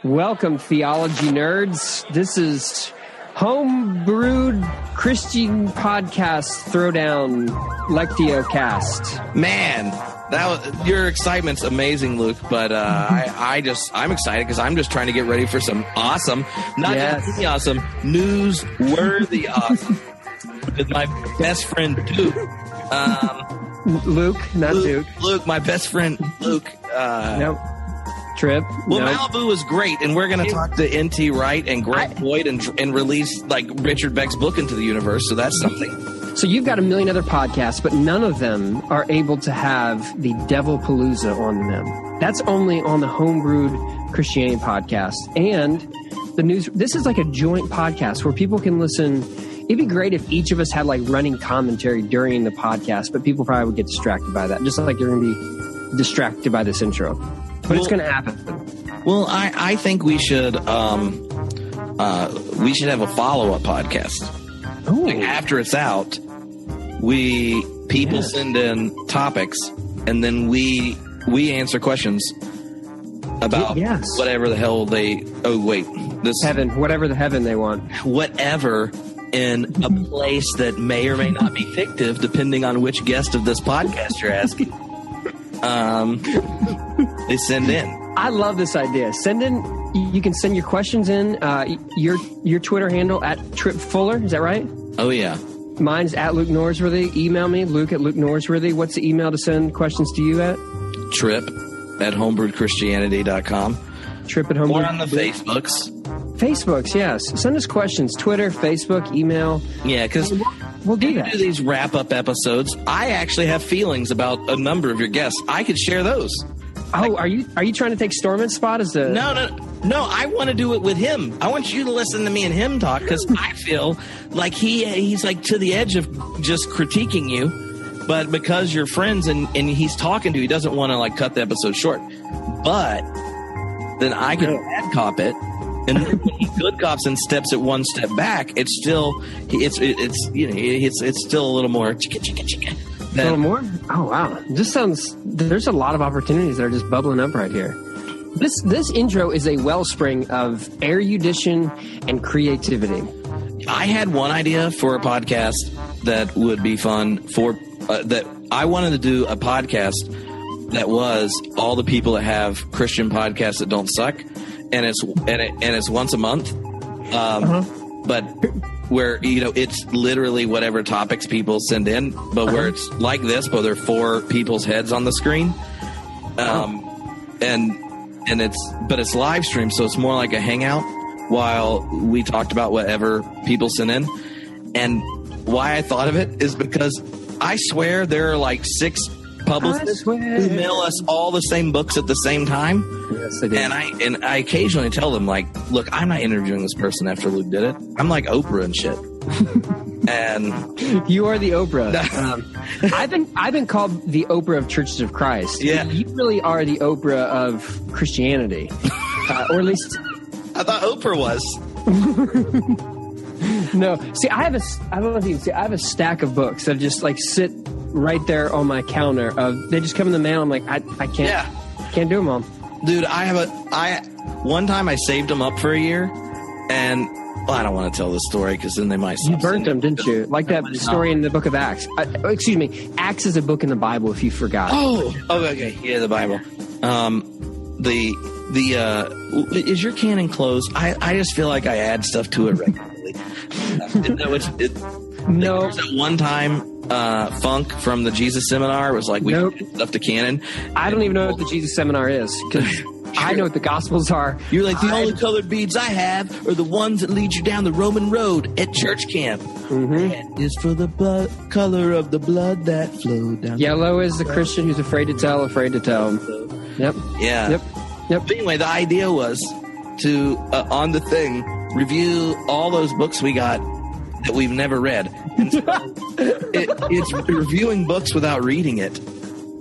Welcome, theology nerds. This is Homebrewed Christian Podcast Throwdown Lectio-cast. Man, your excitement's amazing, Luke. But I'm excited because I'm just trying to get ready for some awesome, not just really awesome, newsworthy awesome. With my best friend Duke. Luke, Duke. Luke, my best friend Luke. Nope. Tripp. Well, Malibu was great, and we're going to talk to N.T. Wright and Greg Boyd and release like Richard Beck's book into the universe. So that's something. So you've got a million other podcasts, but none of them are able to have the Devilpalooza on them. That's only on the Homebrewed Christianity podcast and the news. This is like a joint podcast where people can listen. It'd be great if each of us had like running commentary during the podcast, but people probably would get distracted by that, just like you're going to be distracted by this intro. But it's going to happen. Well, I think we should have a follow-up podcast. Like after it's out, people send in topics, and then we answer questions about whatever the hell whatever the heaven they want. Whatever in a place that may or may not be fictive, depending on which guest of this podcast you're asking. They send in. I love this idea. Send in. You can send your questions in. Your Twitter handle at Tripp Fuller. Is that right? Oh yeah. Mine's at Luke Norsworthy. Email me, Luke at Luke Norsworthy. What's the email to send questions to you at? Tripp at homebrewedchristianity.com. Tripp at Homebrewed. Or on the Facebooks. Facebooks, yes. Send us questions. Twitter, Facebook, email. Yeah, because we'll do that. Do these wrap-up episodes. I actually have feelings about a number of your guests. I could share those. Oh, are you trying to take Storman's spot as the... No, I want to do it with him. I want you to listen to me and him talk because I feel like he's like to the edge of just critiquing you, but because you're friends and he's talking to you, he doesn't want to like cut the episode short. But then I can bad cop it. And then when he good cops and steps it one step back, it's still it's still a little more chicka. A little more? Oh wow! There's a lot of opportunities that are just bubbling up right here. This intro is a wellspring of erudition and creativity. I had one idea for a podcast that would be fun for that. I wanted to do a podcast that was all the people that have Christian podcasts that don't suck. And it's once a month, but where it's literally whatever topics people send in, but where it's like this, but there are four people's heads on the screen, and it's live streamed, so it's more like a hangout while we talked about whatever people send in. And why I thought of it is because I swear there are like 6 publicists who mail us all the same books at the same time. Yes, they do. And I occasionally tell them, like, look, I'm not interviewing this person after Luke did it. I'm like Oprah and shit. And you are the Oprah. I've been called the Oprah of Churches of Christ. Yeah, you really are the Oprah of Christianity, or at least I thought Oprah was. No, see, I don't know if you can see. I have a stack of books that just like sit right there on my counter. They just come in the mail. I'm like, I can't do them all. Dude, one time I saved them up for a year, and I don't want to tell this story because then they might. You burnt them, didn't you? Like that story in the book of Acts. Excuse me, Acts is a book in the Bible. If you forgot. Oh, okay, yeah, the Bible. Is your canon closed? I just feel like I add stuff to it regularly. No. There's that one time Funk from the Jesus Seminar was like, we add stuff to canon. I don't even know what the Jesus Seminar is because I know what the Gospels are. You're like, the only colored beads I have are the ones that lead you down the Roman road at church camp. Red is for the color of the blood that flowed down. Yellow is the Christian who's afraid to tell. Yep. Yeah. Yep. But anyway, the idea was to, on the thing, review all those books we got that we've never read. And so it's reviewing books without reading it.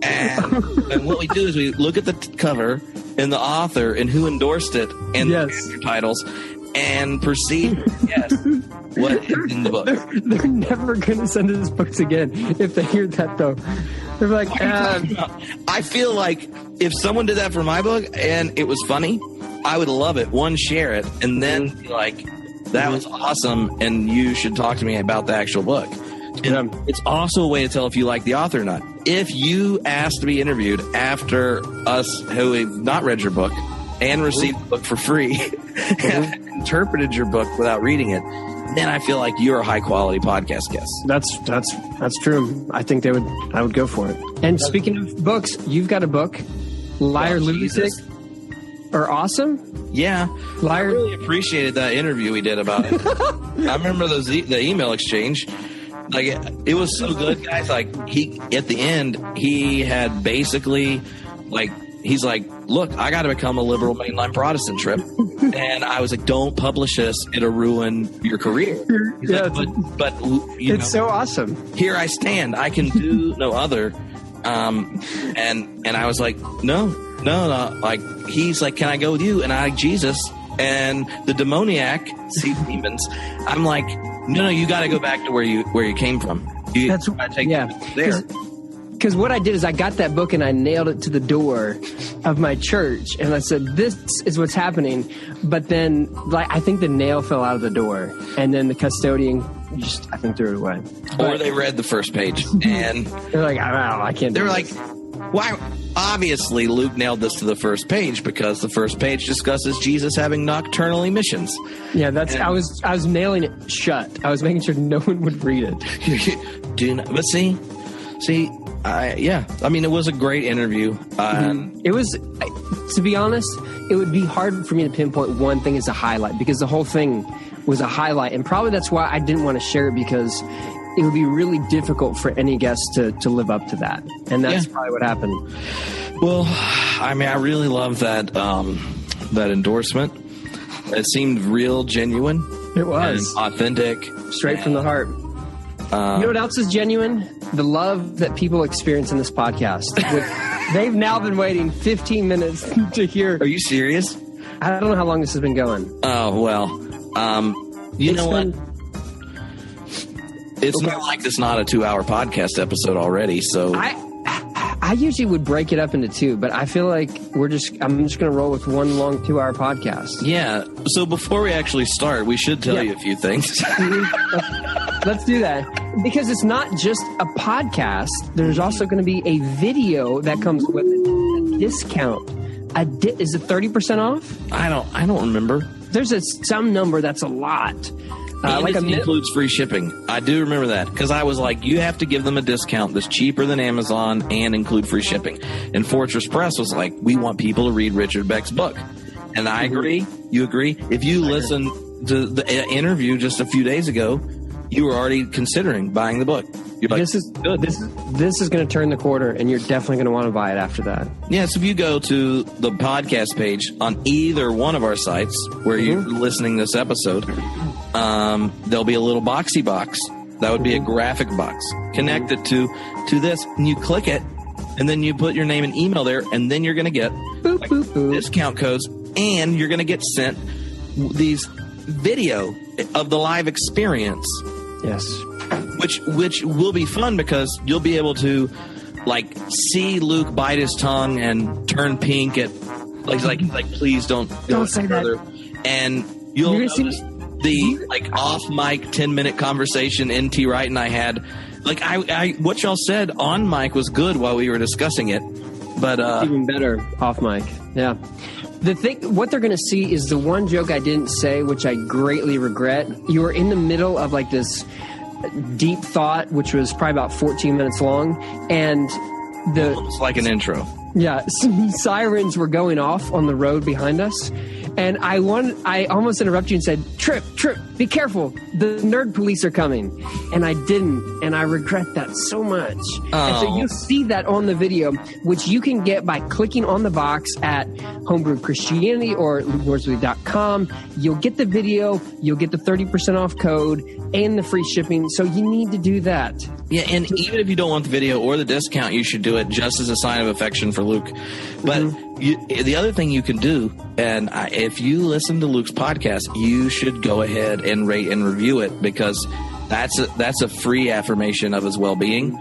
And what we do is we look at the cover and the author and who endorsed it and the chapter titles and proceed to guess what is in the book. They're never going to send us books again if they hear that, though. They're like, I feel like if someone did that for my book and it was funny, I would love it. One, share it, and then be like, that was awesome, and you should talk to me about the actual book. And it's also a way to tell if you like the author or not. If you ask to be interviewed after us who have not read your book and received the book for free, have interpreted your book without reading it, then I feel like you're a high quality podcast guest. That's true. I think I would go for it. And speaking of books, you've got a book, Liar Lunatic or Awesome? Yeah. I really appreciated that interview we did about it. I remember the email exchange. Like, it was so good, guys. Like, at the end, he had basically, like, he's like, look, I got to become a liberal mainline Protestant, Tripp. And I was like, don't publish this. It'll ruin your career. Yeah, like, but it's so awesome. Here I stand. I can do no other. And I was like, no. Like, he's like, can I go with you? And I like Jesus and the demoniac, see demons. I'm like, no, you got to go back to where you came from. That's there. Because what I did is I got that book and I nailed it to the door of my church, and I said, "This is what's happening." But then, like, I think the nail fell out of the door, and then the custodian I think threw it away. Or they read the first page and they're like, I can't. They were like, why? Obviously, Luke nailed this to the first page because the first page discusses Jesus having nocturnal emissions. Yeah, I was nailing it shut. I was making sure no one would read it. But see, I mean, it was a great interview. It was, to be honest, it would be hard for me to pinpoint one thing as a highlight because the whole thing was a highlight, and probably that's why I didn't want to share it, because it would be really difficult for any guest to live up to that. And that's probably what happened. Well, I mean, I really love that endorsement. It seemed real, genuine. It was. And authentic. Straight from the heart. You know what else is genuine? The love that people experience in this podcast. They've now been waiting 15 minutes to hear. Are you serious? I don't know how long this has been going. Oh, well. You know what? It's not like it's not a 2-hour podcast episode already. So I usually would break it up into two, but I feel like I'm just going to roll with one long 2-hour podcast. Yeah. So before we actually start, we should tell you a few things. Let's do that, because it's not just a podcast. There's also going to be a video that comes with a discount. Is it 30% off? I don't remember. There's some number that's a lot. Like it includes free shipping. I do remember that, because I was like, you have to give them a discount that's cheaper than Amazon and include free shipping. And Fortress Press was like, we want people to read Richard Beck's book. And I agree. You agree? If you listen to the interview just a few days ago, you were already considering buying the book. You're like, this is good. This is going to turn the corner, and you're definitely going to want to buy it after that. Yeah, so if you go to the podcast page on either one of our sites where you're listening to this episode, there'll be a little boxy box. That would be a graphic box connected to this, and you click it, and then you put your name and email there, and then you're going to get discount codes, and you're going to get sent these video of the live experience. Yes. Which will be fun, because you'll be able to like see Luke bite his tongue and turn pink at like please don't say that. And you'll notice the like off mic 10-minute conversation NT Wright and I had. Like I what y'all said on mic was good while we were discussing it, but even better off mic. Yeah. What they're going to see is the one joke I didn't say, which I greatly regret. You were in the middle of like this deep thought, which was probably about 14 minutes long, and it's like an intro. Yeah, some sirens were going off on the road behind us, and I almost interrupted you and said, Tripp, be careful, the nerd police are coming. And I didn't, and I regret that so much. Oh. And so you'll see that on the video, which you can get by clicking on the box at Homebrew Christianity or LukeWorsley.com. You'll get the video, you'll get the 30% off code, and the free shipping, so you need to do that. Yeah, and even if you don't want the video or the discount, you should do it just as a sign of affection for Luke. But the other thing you can do, and if you listen to Luke's podcast, you should go ahead and rate and review it, because that's a free affirmation of his well-being.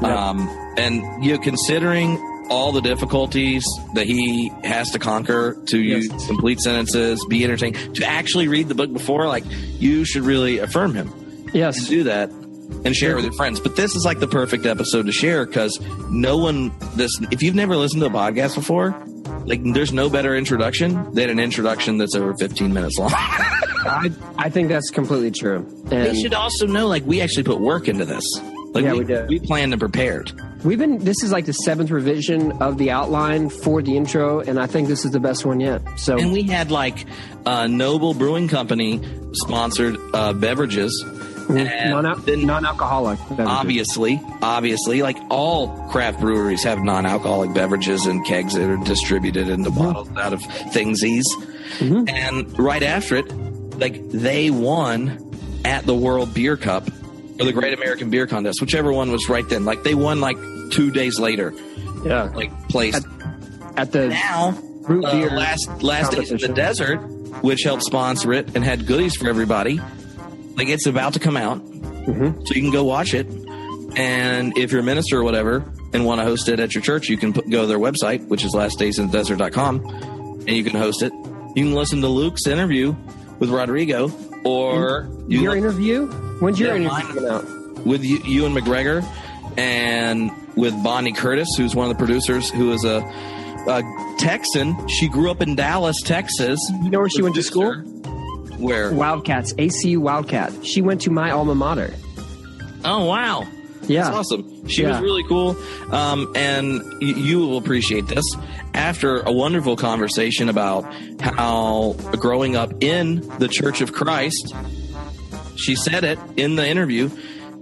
Yep. And considering all the difficulties that he has to conquer to use complete sentences, be entertaining, to actually read the book before, like, you should really affirm him. Yes. And do that and share it with your friends. But this is like the perfect episode to share, because if you've never listened to a podcast before, like, there's no better introduction than an introduction that's over 15 minutes long. I think that's completely true. And they should also know, like, we actually put work into this. Like, we did. We planned and prepared. This is like the 7th revision of the outline for the intro, and I think this is the best one yet. So, and we had like Noble Brewing Company sponsored beverages. Non-alcoholic beverages. Obviously, like all craft breweries have non-alcoholic beverages and kegs that are distributed into bottles out of thingsies. Mm-hmm. And right after it, like, they won at the World Beer Cup or the Great American Beer Contest, whichever one was right then. Like, they won like 2 days later. Yeah, like placed at the root beer last Days in the Desert, which helped sponsor it and had goodies for everybody. Like, it's about to come out, so you can go watch it. And if you're a minister or whatever and want to host it at your church, you can go to their website, which is lastdaysinthedesert.com, and you can host it. You can listen to Luke's interview with Rodrigo, or your interview. When's your interview coming out? With Ewan McGregor and with Bonnie Curtis, who's one of the producers, who is a Texan. She grew up in Dallas, Texas. You know where she went to school? Where? Wildcats, ACU Wildcat. She went to my alma mater. Oh, wow. Yeah. That's awesome. She was really cool. And you will appreciate this. After a wonderful conversation about how growing up in the Church of Christ, she said it in the interview.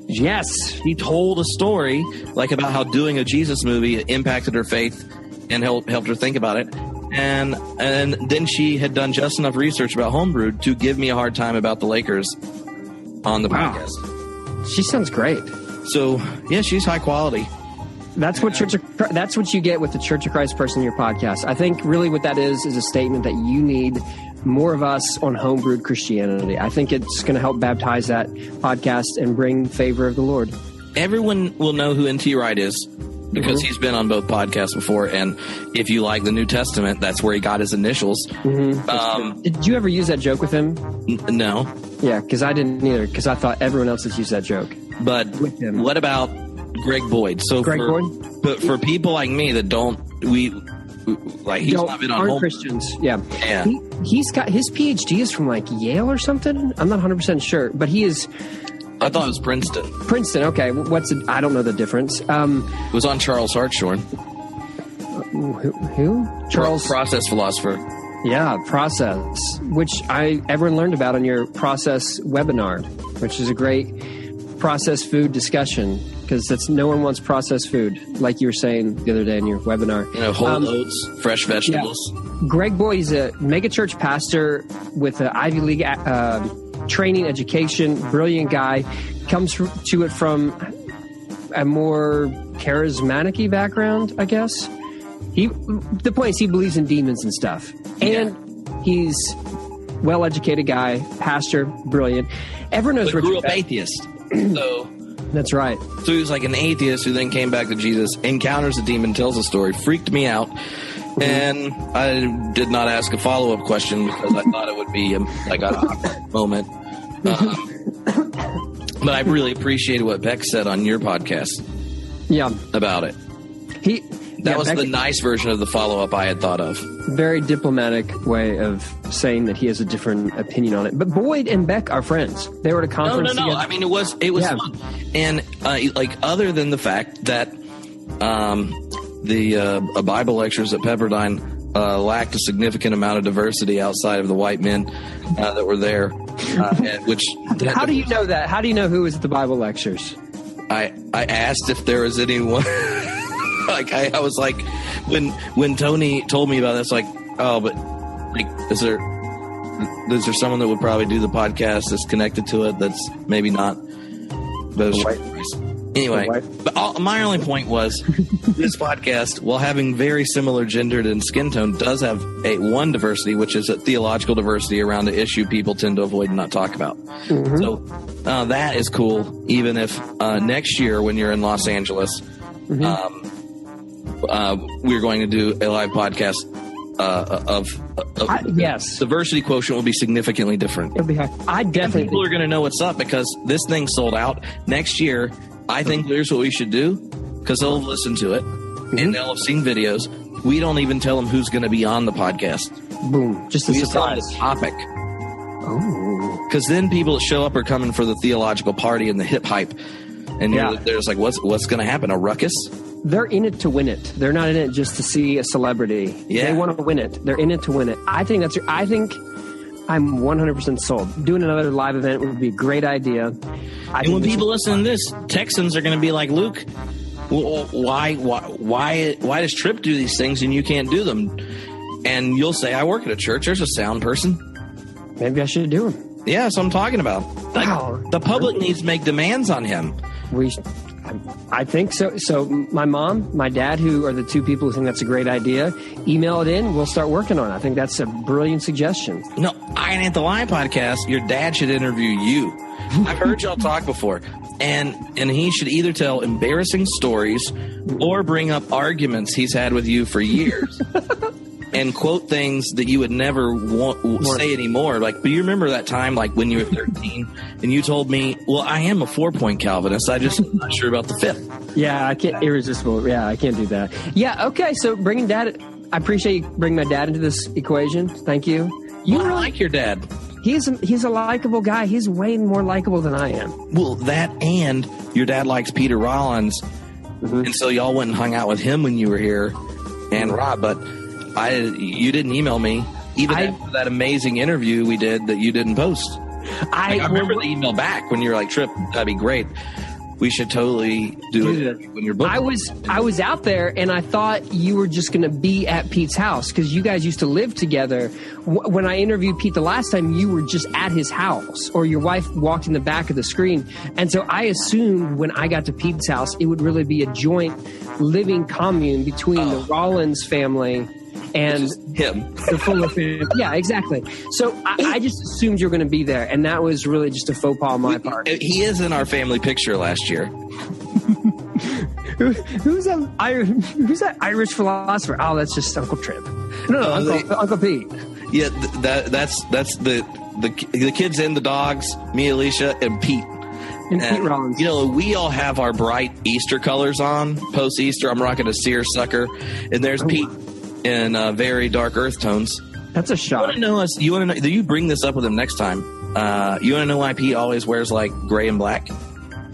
Yes. She told a story like about how doing a Jesus movie impacted her faith and helped her think about it. And then she had done just enough research about Homebrewed to give me a hard time about the Lakers on the podcast. She sounds great. So, yeah, she's high quality. That's what you get with the Church of Christ person in your podcast. I think really what that is a statement that you need more of us on Homebrewed Christianity. I think it's going to help baptize that podcast and bring favor of the Lord. Everyone will know who N.T. Wright is, because he's been on both podcasts before. And if you like the New Testament, that's where he got his initials. Did you ever use that joke with him? No. Yeah, because I didn't either, because I thought everyone else has used that joke. But what about Greg Boyd? So Boyd? But for people like me that he's not been on home. Christians. Yeah. He's got his PhD is from like Yale or something. I'm not 100% sure, but he is. I thought it was Princeton. Princeton, okay. I don't know the difference. It was on Charles Hartshorn. Who? Charles? Process philosopher. Yeah, process, which everyone learned about on your process webinar, which is a great processed food discussion, because no one wants processed food, like you were saying the other day in your webinar. Whole oats, fresh vegetables. Yeah. Greg Boyd is a megachurch pastor with an Ivy League training, education, brilliant guy, comes to it from a more charismatic-y background, I guess. The point is he believes in demons and stuff. And he's well-educated guy, pastor, brilliant. Everyone knows Richard Beck. Grew up atheist. So that's right. So he was like an atheist who then came back to Jesus, encounters a demon, tells a story, freaked me out. And I did not ask a follow-up question because I thought it would be like an awkward moment. But I really appreciated what Beck said on your podcast. Yeah. About it. That was Beck, the nice version of the follow-up I had thought of. Very diplomatic way of saying that he has a different opinion on it. But Boyd and Beck are friends. They were at a conference together. I mean, it was fun. And other than the fact that the Bible lectures at Pepperdine lacked a significant amount of diversity outside of the white men that were there. How do you know that? How do you know who was at the Bible lectures? I asked if there was anyone. I was like, when Tony told me about this, like, oh, but like, is there someone that would probably do the podcast that's connected to it that's maybe not those white guys? Anyway, but my only point was this podcast, while having very similar gendered and skin tone, does have one diversity, which is a theological diversity around the issue people tend to avoid and not talk about. So that is cool, even if next year when you're in Los Angeles, we're going to do a live podcast yes, the diversity quotient will be significantly different. It'll be high. I definitely people are going to know what's up because this thing sold out. Next year, I think here's what we should do because they'll listen to it and they'll have seen videos. We don't even tell them who's going to be on the podcast. Boom, just a surprise. The topic. Oh, because then people that show up are coming for the theological party and the hip hype, and they're just like, what's going to happen? A ruckus? They're in it to win it. They're not in it just to see a celebrity. Yeah. They want to win it. They're in it to win it. I think I'm 100% sold. Doing another live event would be a great idea. And when people listen to this, Texans are going to be like, Luke, why does Tripp do these things and you can't do them? And you'll say, I work at a church. There's a sound person. Maybe I should do them. Yeah, that's what I'm talking about. Like, Wow. the public needs to make demands on him. I think so. So my mom, my dad, who are the two people who think that's a great idea, email it in. We'll start working on it. I think that's a brilliant suggestion. No, I ain't at the Live podcast. Your dad should interview you. I've heard y'all talk before. And he should either tell embarrassing stories or bring up arguments he's had with you for years. And quote things that you would never say anymore. Like, but you remember that time, like when you were 13, and you told me, "Well, I am a 4-point Calvinist. I just am not sure about the 5th." Yeah, I can't. Irresistible. Yeah, I can't do that. Yeah. Okay. So bringing dad, I appreciate you bringing my dad into this equation. Thank you. I like your dad. He's a likable guy. He's way more likable than I am. Well, that and your dad likes Peter Rollins, and so y'all went and hung out with him when you were here, and Rob, but. You didn't email me even after that amazing interview we did that you didn't post. I remember the email back when you were like, Tripp, that'd be great. We should totally do it when you're booked. I was out there and I thought you were just going to be at Pete's house because you guys used to live together. When I interviewed Pete the last time, you were just at his house or your wife walked in the back of the screen. And so I assumed when I got to Pete's house, it would really be a joint living commune between the Rollins family and him. The Fuller family. Yeah, exactly. So I just assumed you were going to be there, and that was really just a faux pas on my part. He is in our family picture last year. Who's that Irish philosopher? Oh, that's just Uncle Tripp. No, Uncle Pete. Yeah, that's the kids and the dogs, me, Alicia, and Pete. And Pete Rollins. You know, we all have our bright Easter colors on. Post-Easter, I'm rocking a seersucker, and there's Pete in very dark earth tones. That's a shot. You want to know? Do you bring this up with him next time? You want to know why Pete always wears like gray and black?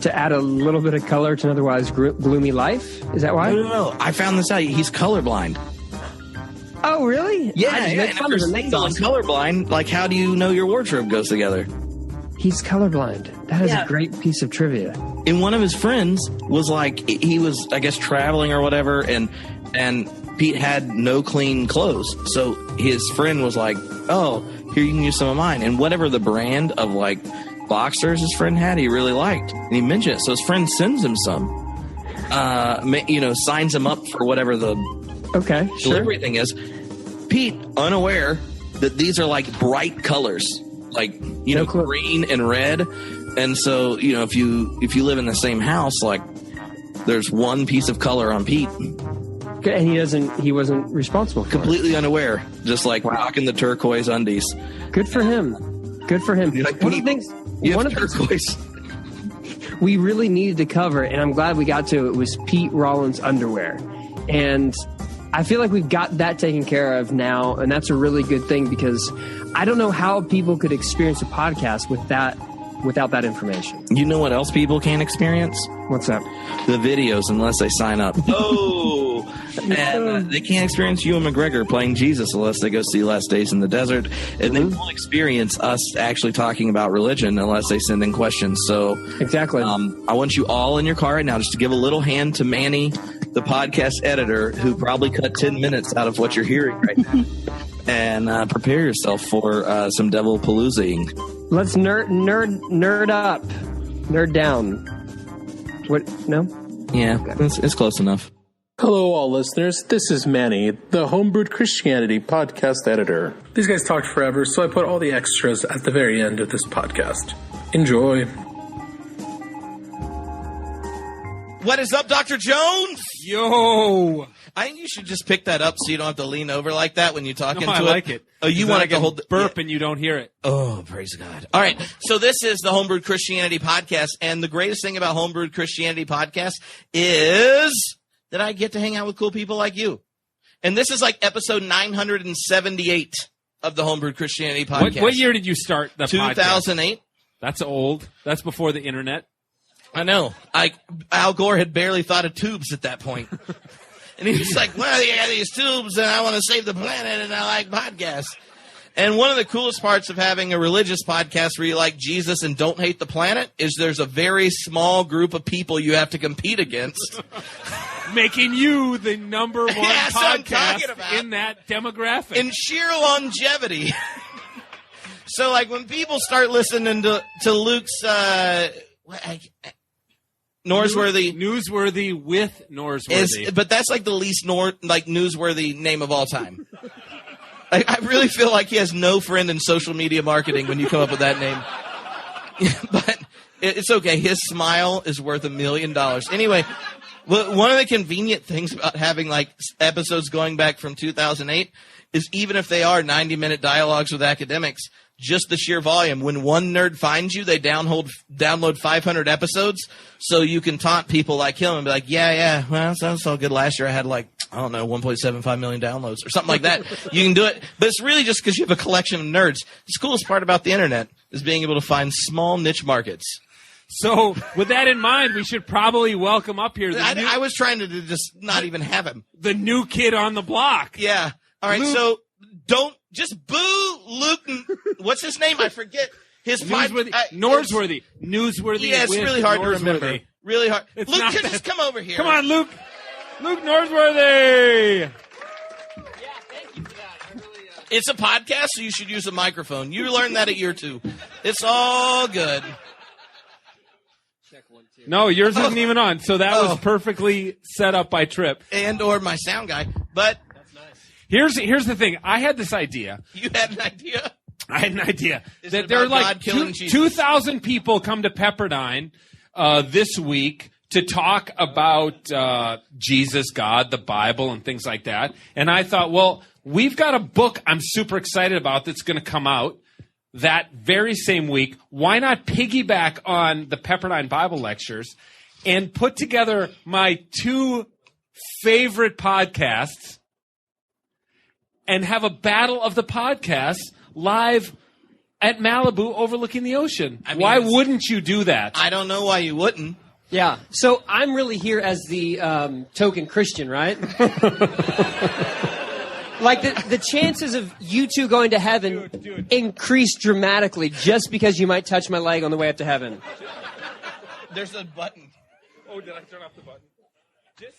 To add a little bit of color to an otherwise gloomy life? Is that why? No. I found this out. He's colorblind. Oh, really? Yeah. And if you're single and colorblind, like, how do you know your wardrobe goes together? He's colorblind. That is a great piece of trivia. And one of his friends was like, he was, I guess, traveling or whatever, and Pete had no clean clothes. So his friend was like, oh, here, you can use some of mine. And whatever the brand of like boxers his friend had, he really liked. And he mentioned it. So his friend sends him some, signs him up for whatever the delivery thing is. Pete, unaware that these are like bright colors, like, green and red. And so, if you live in the same house, like there's one piece of color on Pete. And he wasn't responsible for completely unaware, just like rocking the turquoise undies. Good for him. Like, one of the turquoise we really needed to cover, and I'm glad we got to it, was Pete Rollins underwear. And I feel like we've got that taken care of now, and that's a really good thing because I don't know how people could experience a podcast without that information. You know what else people can't experience? What's that? The videos, unless they sign up. And they can't experience Ewan McGregor playing Jesus unless they go see Last Days in the Desert. And they won't experience us actually talking about religion unless they send in questions. So exactly. I want you all in your car right now just to give a little hand to Manny, the podcast editor, who probably cut 10 minutes out of what you're hearing right now. And prepare yourself for some Devilpalooza-ing. Let's nerd up. Nerd down. What? No? Yeah, it's close enough. Hello, all listeners. This is Manny, the Homebrewed Christianity podcast editor. These guys talked forever, so I put all the extras at the very end of this podcast. Enjoy. What is up, Dr. Jones? Yo. I think you should just pick that up so you don't have to lean over like that when you talk into it. I like it. Oh, you want to hold the burp and you don't hear it. Oh, praise God. All right. So this is the Homebrewed Christianity Podcast. And the greatest thing about Homebrewed Christianity Podcast is that I get to hang out with cool people like you. And this is like episode 978 of the Homebrewed Christianity Podcast. What year did you start the 2008. Podcast? That's old. That's before the internet. I know. Al Gore had barely thought of tubes at that point. And he was like, well, you got these tubes, and I want to save the planet, and I like podcasts. And one of the coolest parts of having a religious podcast where you like Jesus and don't hate the planet is there's a very small group of people you have to compete against. Making you the number one podcast in that demographic. In sheer longevity. So, like, when people start listening to Luke's... Newsworthy with Norsworthy. But that's like the least newsworthy name of all time. I really feel like he has no friend in social media marketing when you come up with that name. But it's okay. His smile is worth $1 million. Anyway, one of the convenient things about having like episodes going back from 2008 is even if they are 90-minute dialogues with academics, just the sheer volume. When one nerd finds you, they download 500 episodes so you can taunt people like him and be like, yeah, well, sounds so good. Last year I had 1.75 million downloads or something like that. You can do it. But it's really just because you have a collection of nerds. The coolest part about the internet is being able to find small niche markets. So with that in mind, we should probably welcome up here. I was trying to just not even have him. The new kid on the block. Yeah. All right. Luke. So don't just boo Luke. What's his name? I forget. Norsworthy. Yeah, it's really hard to remember. Really hard. Luke, just come over here. Come on, Luke. Luke Norsworthy. Yeah, thank you for that. It's a podcast, so you should use a microphone. You learned that at year 2. It's all good. Check 1, 2. No, yours isn't even on. So that was perfectly set up by Tripp. And or my sound guy. But here's the thing. I had this idea. You had an idea? I had an idea. Is that it there are about like God killing Jesus? 2,000 people come to Pepperdine this week to talk about Jesus, God, the Bible, and things like that. And I thought, well, we've got a book I'm super excited about that's going to come out that very same week. Why not piggyback on the Pepperdine Bible lectures and put together my 2 favorite podcasts and have a battle of the podcasts live at Malibu overlooking the ocean? I mean, why wouldn't you do that? I don't know why you wouldn't. Yeah. So I'm really here as the token Christian, right? Like the chances of you two going to heaven increase dramatically just because you might touch my leg on the way up to heaven. There's a button. Oh, did I turn off the button? Just.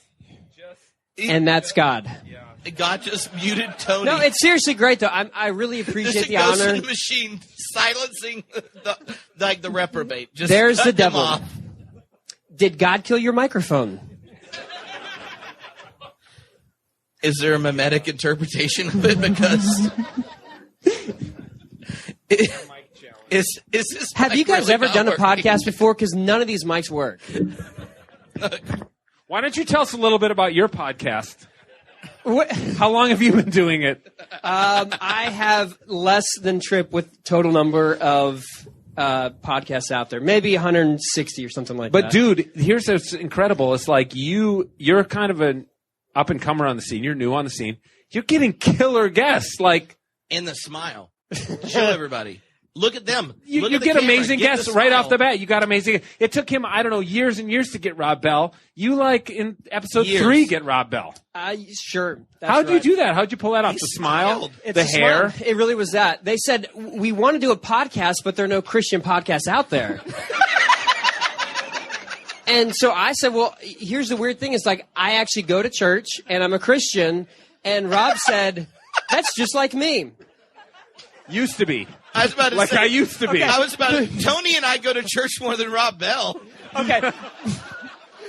And that's God. Yeah. God just muted Tony. No, it's seriously great, though. I really appreciate the honor. There's a machine silencing the reprobate. Just there's the devil. Off. Did God kill your microphone? Is there a mimetic interpretation of it? Because is this? Have you guys really ever done working? a podcast before? Because none of these mics work. Why don't you tell us a little bit about your podcast? What? How long have you been doing it? I have less than Tripp with total number of podcasts out there. Maybe 160 or something like that. But dude, here's what's incredible. It's like you're kind of an up-and-comer on the scene. You're new on the scene. You're getting killer guests. Like, in the smile. Show everybody. Look at them. You get amazing guests right off the bat. You got amazing. It took him, I don't know, years and years to get Rob Bell. You, like, in episode 3, get Rob Bell. Sure. How'd you do that? How'd you pull that off? The smile? The hair? Smile. It really was that. They said, we want to do a podcast, but there are no Christian podcasts out there. And so I said, well, here's the weird thing. It's like, I actually go to church, and I'm a Christian. And Rob said, that's just like me. Used to be. I was about to say. Like I used to be. Okay. Tony and I go to church more than Rob Bell. Okay.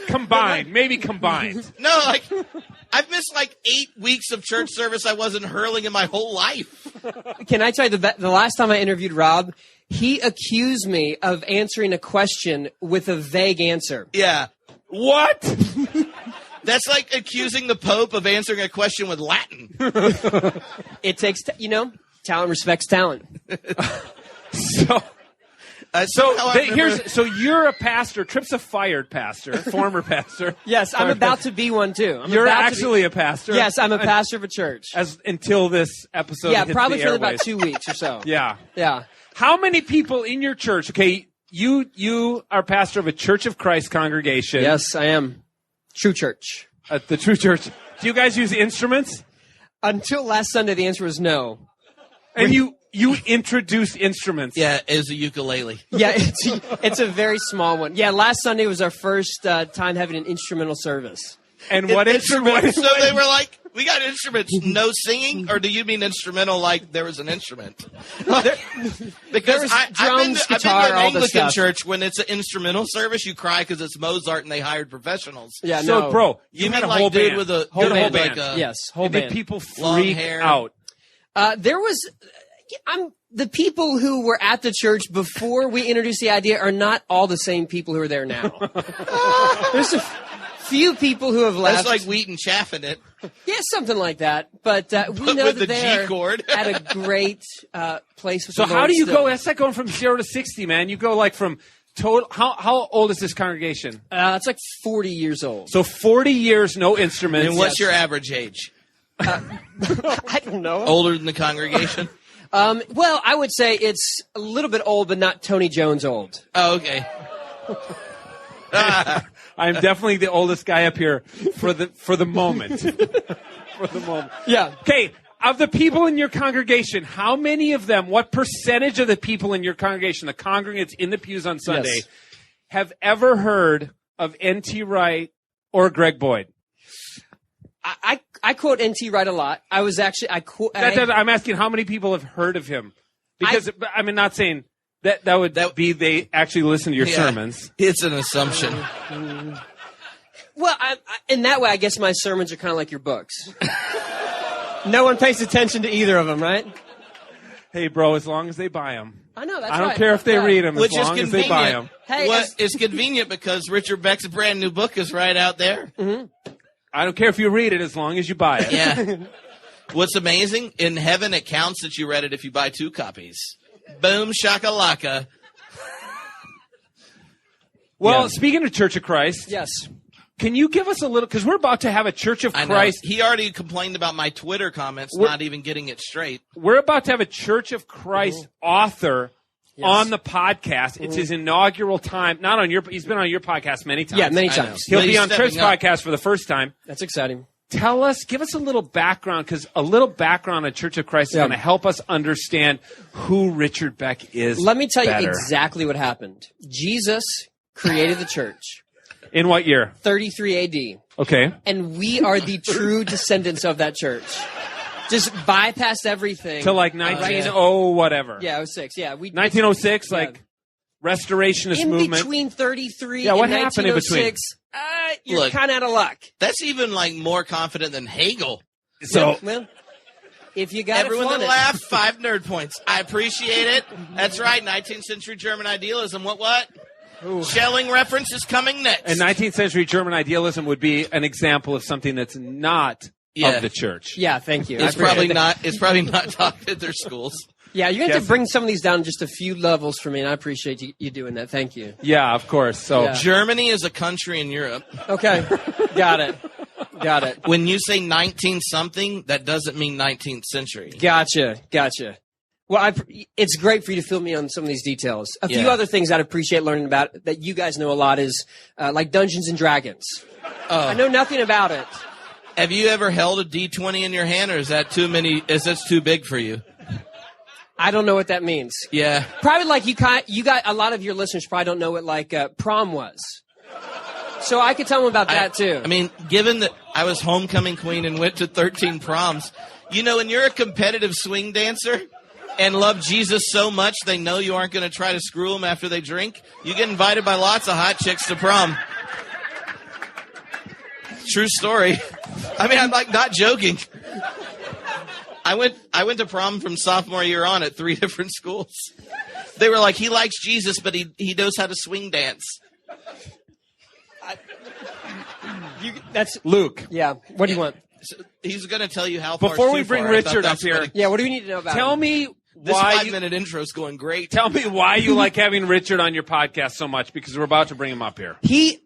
Combined. Maybe combined. No, like, I've missed like 8 weeks of church service I wasn't hurling in my whole life. Can I tell you, the last time I interviewed Rob, he accused me of answering a question with a vague answer. Yeah. What? That's like accusing the Pope of answering a question with Latin. It takes, talent respects talent. So you're a pastor. Tripp's a fired pastor, former pastor. Yes, I'm about to be one too. You're actually a pastor. Yes, I'm a pastor of a church. Until this episode. Yeah, hits probably the for airways. about 2 weeks or so. Yeah. Yeah. How many people in your church? Okay, you are pastor of a Church of Christ congregation. Yes, I am. True church. At the True Church. Do you guys use instruments? Until last Sunday, the answer was no. And you introduce instruments. Yeah, as a ukulele. Yeah, it's a very small one. Yeah, last Sunday was our first time having an instrumental service. And what instrument? So they were like, we got instruments, no singing? Or do you mean instrumental like there was an instrument? Because I've been to an Anglican church when it's an instrumental service, you cry because it's Mozart and they hired professionals. Yeah, so, no. bro, you had mean a like whole dude band. with a whole band. like Yes, whole Did band. people Long freak hair. out? There was... the people who were at the church before we introduced the idea are not all the same people who are there now. There's a few people who have left. That's like wheat and chaff in it. Yeah, something like that. But we know with that the they're G-chord. at a great place with So the how Lord do you still. go? That's like going from 0 to 60, man. You go like from total. How old is this congregation? It's like 40 years old. So 40 years, no instruments. And what's your average age? I don't know. Older than the congregation? Well, I would say it's a little bit old, but not Tony Jones old. Oh, okay. I'm definitely the oldest guy up here for the moment. For the moment. Yeah. Okay, of the people in your congregation, how many of them, what percentage of the people in your congregation, the congregants in the pews on Sunday, Yes. have ever heard of N.T. Wright or Greg Boyd? I quote N.T. Wright a lot. I was actually I'm asking how many people have heard of him. Because, not saying that would be they actually listen to your sermons. It's an assumption. Well, in that way, I guess my sermons are kind of like your books. No one pays attention to either of them, right? Hey, bro, as long as they buy them. I know, that's I don't right. care if they Yeah. read them, Which as is long as they buy convenient. them. Hey, It's convenient because Richard Beck's brand new book is right out there. I don't care if you read it as long as you buy it. Yeah. What's amazing, in heaven it counts that you read it if you buy 2 copies. Boom, shakalaka. Well, speaking of Church of Christ, yes. can you give us a little, because we're about to have a Church of I know. Christ. He already complained about my Twitter comments not even getting it straight. We're about to have a Church of Christ author on the podcast. It's his inaugural time. Not on your, he's been on your podcast many times. Yeah, many I know. times. He'll But be he's on Tripp's stepping up. podcast for the first time. That's exciting. Give us a little background, because a little background on Church of Christ is going to help us understand who Richard Beck is. Let me tell you better. exactly what happened. Jesus created the church, In what year? 33 AD. Okay. And we are the true descendants of that church. Just bypassed everything. To like 1900 whatever. Yeah, 06. Yeah, 1906, like restorationist in movement. between 33 Yeah, what and happened in between? 1906, you're Look. kind of out of luck. That's even like more confident than Hegel. So Well, if you got Everyone it, that flaunt it. laughed, 5 nerd points. I appreciate it. That's right, 19th century German idealism. What? Schelling reference is coming next. and 19th century German idealism would be an example of something that's not of the church. Yeah, thank you. It's probably not taught at their schools. Yeah, you're going to have to bring some of these down just a few levels for me, and I appreciate you doing that. Thank you. Yeah, of course. So Yeah. Germany is a country in Europe. Okay, got it. When you say 19-something, that doesn't mean 19th century. Gotcha. Well, it's great for you to fill me on some of these details. A few other things I'd appreciate learning about that you guys know a lot is like Dungeons and Dragons. I know nothing about it. Have you ever held a D20 in your hand, or is that too many? Is that too big for you? I don't know what that means. Yeah. Probably like you got a lot of your listeners probably don't know what like prom was. So I could tell them about that too. I mean, given that I was homecoming queen and went to 13 proms, when you're a competitive swing dancer and love Jesus so much they know you aren't going to try to screw them after they drink, you get invited by lots of hot chicks to prom. True story. I mean, I'm like not joking. I went to prom from sophomore year on at 3 different schools. They were like, he likes Jesus, but he knows how to swing dance. That's Luke. Yeah. What do you want? So he's going to tell you how far. Before we bring Richard up here, Yeah. What do we need to know about? tell him? me this why 5-minute intro is going great. Tell me why you like having Richard on your podcast so much, because we're about to bring him up here.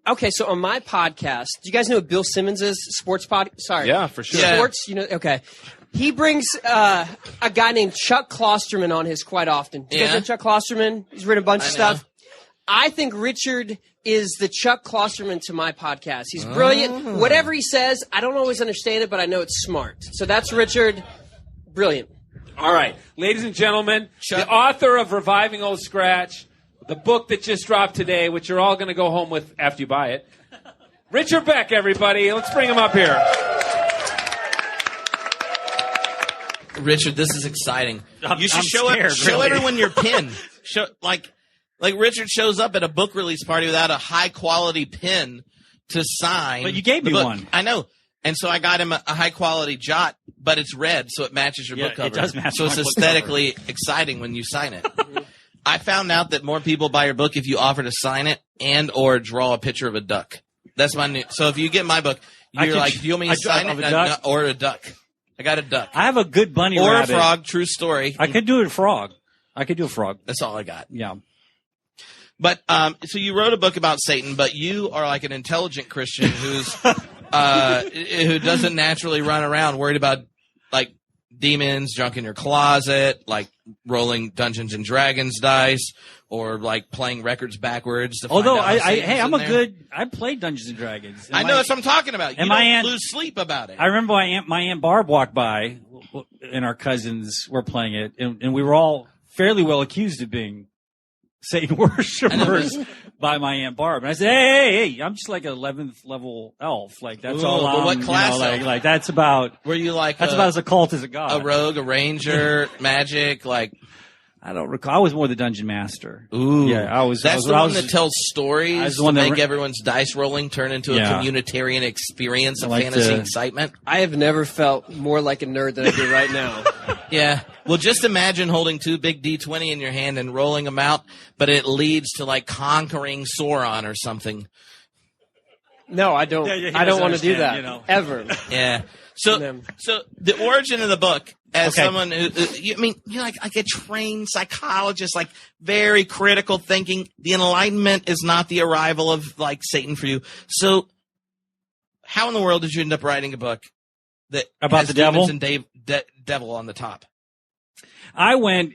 Okay, so on my podcast, do you guys know what Bill Simmons is? Sports pod? Sorry. Yeah, for sure. Yeah. Sports, okay. He brings a guy named Chuck Klosterman on his quite often. Do you guys know Chuck Klosterman? He's written a bunch of stuff. I think Richard is the Chuck Klosterman to my podcast. He's brilliant. Whatever he says, I don't always understand it, but I know it's smart. So that's Richard. Brilliant. All right, ladies and gentlemen, the author of Reviving Old Scratch, the book that just dropped today, which you're all going to go home with after you buy it, Richard Beck, everybody. Let's bring him up here. Richard, this is exciting. You should I'm show everyone your pin. Show like Richard shows up at a book release party without a high quality pin to sign. But you gave me one. I know. And so I got him a high quality jot, but it's red, so it matches your book cover. It does match so it's my book aesthetically exciting when you sign it. I found out that more people buy your book if you offer to sign it and or draw a picture of a duck. That's my new. So if you get my book, you're like, do you want me to sign it? Duck? Or a duck. I got a duck. I have a good bunny or rabbit. a frog, true story. I could do a frog. That's all I got. Yeah. But so you wrote a book about Satan, but you are like an intelligent Christian who doesn't naturally run around worried about like demons, junk in your closet, like rolling Dungeons and Dragons dice, or like playing records backwards. To Although find out Satan's in there. I played Dungeons and Dragons. I know that's what I'm talking about. You don't lose sleep about it. I remember my aunt Barb walked by, and our cousins were playing it, and we were all fairly well accused of being Satan worshipers by my Aunt Barb. And I said, hey, I'm just like an 11th level elf. Like, that's all I'm, what class? Like, that's about, were you like, that's about as occult as it got. A rogue, a ranger, magic, like, I don't recall. I was more the dungeon master. Ooh. Yeah, I was. That's the one that tells stories to make everyone's dice rolling turn into a communitarian experience of fantasy excitement. I have never felt more like a nerd than I do right now. Yeah. Well, just imagine holding two big D20 in your hand and rolling them out, but it leads to like conquering Sauron or something. No, I don't. I don't want to do that ever. Yeah. So the origin of the book, as someone who, you're like a trained psychologist, like very critical thinking. The Enlightenment is not the arrival of like Satan for you. So, how in the world did you end up writing a book that about has the devil and devil on the top? I went.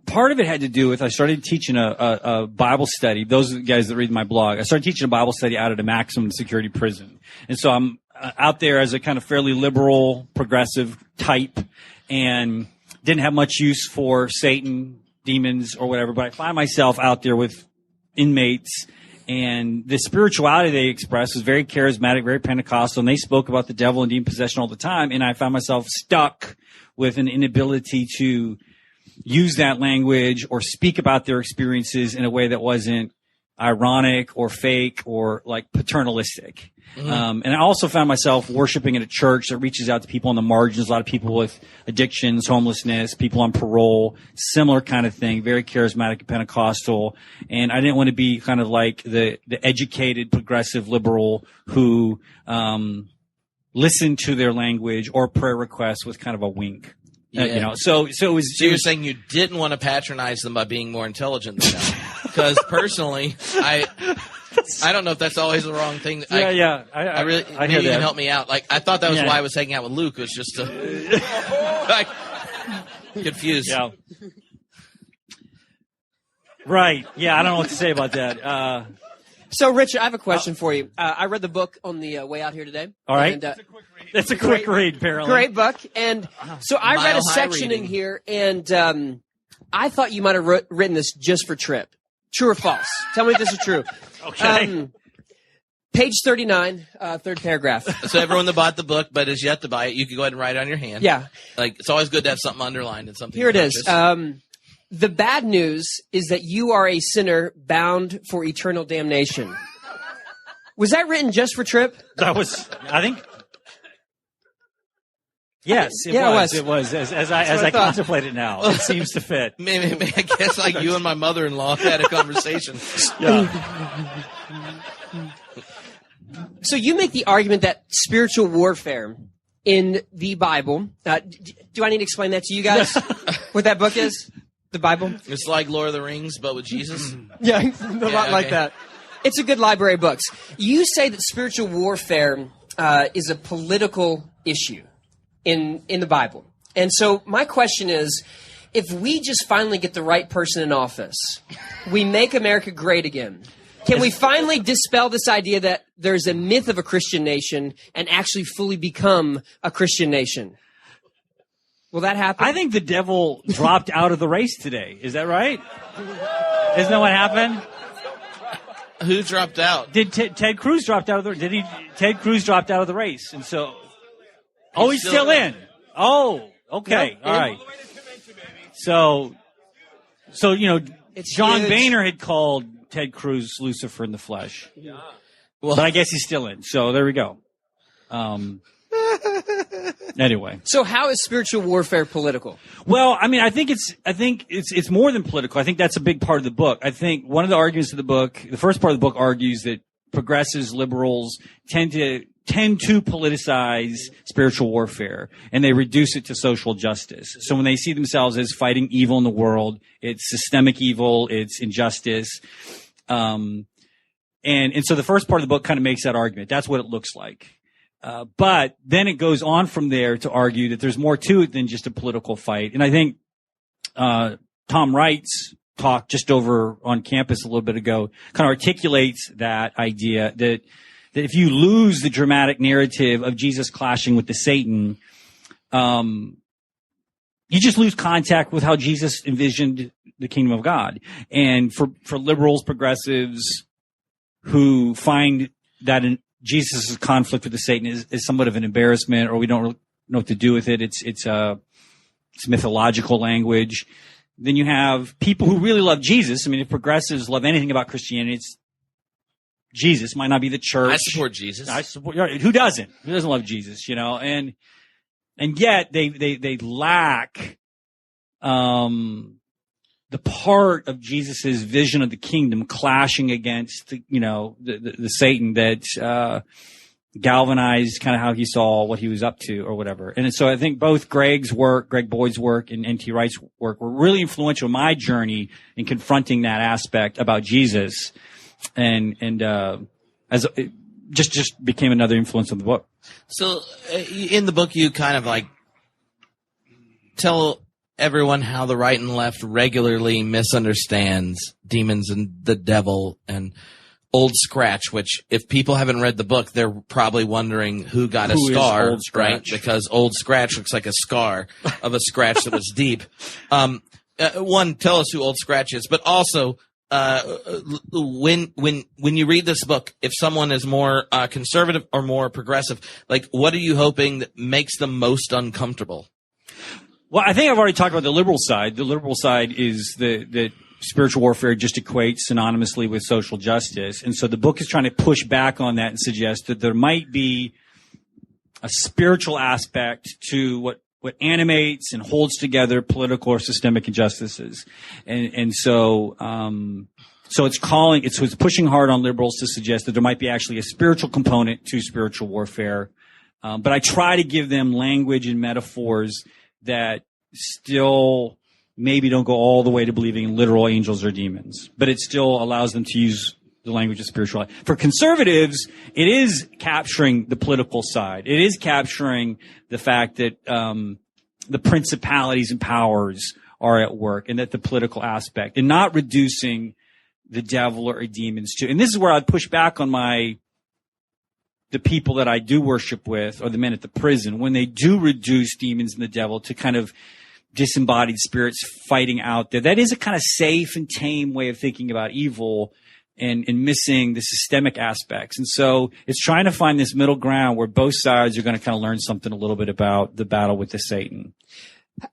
Part of it had to do with I started teaching a Bible study. Those are the guys that read my blog. I started teaching a Bible study out at a maximum security prison, and so I'm out there as a kind of fairly liberal, progressive type, and didn't have much use for Satan, demons, or whatever. But I find myself out there with inmates, and the spirituality they expressed was very charismatic, very Pentecostal, and they spoke about the devil and demon possession all the time. And I found myself stuck with an inability to use that language or speak about their experiences in a way that wasn't ironic or fake or like paternalistic. Mm-hmm. And I also found myself worshiping in a church that reaches out to people on the margins, a lot of people with addictions, homelessness, people on parole, similar kind of thing, very charismatic and Pentecostal. And I didn't want to be kind of like the educated, progressive liberal who listened to their language or prayer requests with kind of a wink. Yeah. So it was. So you're saying you didn't want to patronize them by being more intelligent than them? Because personally, I don't know if that's always the wrong thing. I really maybe you can help me out. Like I thought that was why I was hanging out with Luke, was just to like confused. Yeah. Right. Yeah. I don't know what to say about that. So, Richard, I have a question for you. I read the book on the way out here today. All right. And, it's a quick read, apparently. Great book. And so I read a section in here, and I thought you might have written this just for Tripp. True or false? Tell me if this is true. Okay. Page 39, third paragraph. So everyone that bought the book but is yet to buy it, you can go ahead and write it on your hand. Yeah. Like, it's always good to have something underlined and something. Here it is. The bad news is that you are a sinner bound for eternal damnation. Was that written just for Tripp? That was, I think. Yes, it was. It was. As I contemplate it now, it seems to fit. Maybe I guess like you and my mother-in-law had a conversation. Yeah. So you make the argument that spiritual warfare in the Bible, do I need to explain that to you guys? What that book is? The Bible? It's like Lord of the Rings, but with Jesus? Yeah, a lot like that. It's a good library of books. You say that spiritual warfare is a political issue in the Bible. And so my question is, if we just finally get the right person in office, we make America great again, can we finally dispel this idea that there's a myth of a Christian nation and actually fully become a Christian nation? Will that happen? I think the devil dropped out of the race today. Is that right? Isn't that what happened? Who dropped out? Did Ted Cruz dropped out of the? Ted Cruz dropped out of the race, and so. He's still in. Oh, okay, all right. So John huge. Boehner had called Ted Cruz Lucifer in the flesh. Yeah. Well, but I guess he's still in. So there we go. Anyway. So how is spiritual warfare political? Well, I mean, I think it's more than political. I think that's a big part of the book. I think one of the arguments of the book, the first part of the book argues that progressives, liberals tend to politicize spiritual warfare, and they reduce it to social justice. So when they see themselves as fighting evil in the world, it's systemic evil, it's injustice. And so the first part of the book kind of makes that argument. That's what it looks like. But then it goes on from there to argue that there's more to it than just a political fight. And I think, Tom Wright's talk just over on campus a little bit ago kind of articulates that idea that if you lose the dramatic narrative of Jesus clashing with the Satan, you just lose contact with how Jesus envisioned the kingdom of God. And for liberals, progressives who find that Jesus' conflict with the Satan is somewhat of an embarrassment, or we don't really know what to do with it. It's mythological language. Then you have people who really love Jesus. I mean, if progressives love anything about Christianity, it's Jesus. Might not be the church. I support Jesus. Who doesn't? Who doesn't love Jesus? And yet they lack the part of Jesus' vision of the kingdom clashing against the Satan that galvanized kind of how he saw what he was up to or whatever. And so I think both Greg Boyd's work, and N.T. Wright's work were really influential in my journey in confronting that aspect about Jesus, and as it just became another influence of the book. So in the book, you kind of like tell everyone how the right and left regularly misunderstands demons and the devil and Old Scratch, which if people haven't read the book, they're probably wondering who got a scar, right? Because Old Scratch looks like a scar of a scratch that was deep. One, tell us who Old Scratch is, but also, when you read this book, if someone is more conservative or more progressive, like what are you hoping that makes them most uncomfortable? Well, I think I've already talked about the liberal side. The liberal side is that spiritual warfare just equates synonymously with social justice. And so the book is trying to push back on that and suggest that there might be a spiritual aspect to what animates and holds together political or systemic injustices. And so it's pushing hard on liberals to suggest that there might be actually a spiritual component to spiritual warfare. But I try to give them language and metaphors that still maybe don't go all the way to believing in literal angels or demons, but it still allows them to use the language of spiritual life. For conservatives, it is capturing the political side. It is capturing the fact that the principalities and powers are at work, and that the political aspect, and not reducing the devil or demons to. And this is where I'd push back on the people that I do worship with, or the men at the prison, when they do reduce demons and the devil to kind of disembodied spirits fighting out there. That is a kind of safe and tame way of thinking about evil, and missing the systemic aspects. And so it's trying to find this middle ground where both sides are going to kind of learn something a little bit about the battle with the Satan.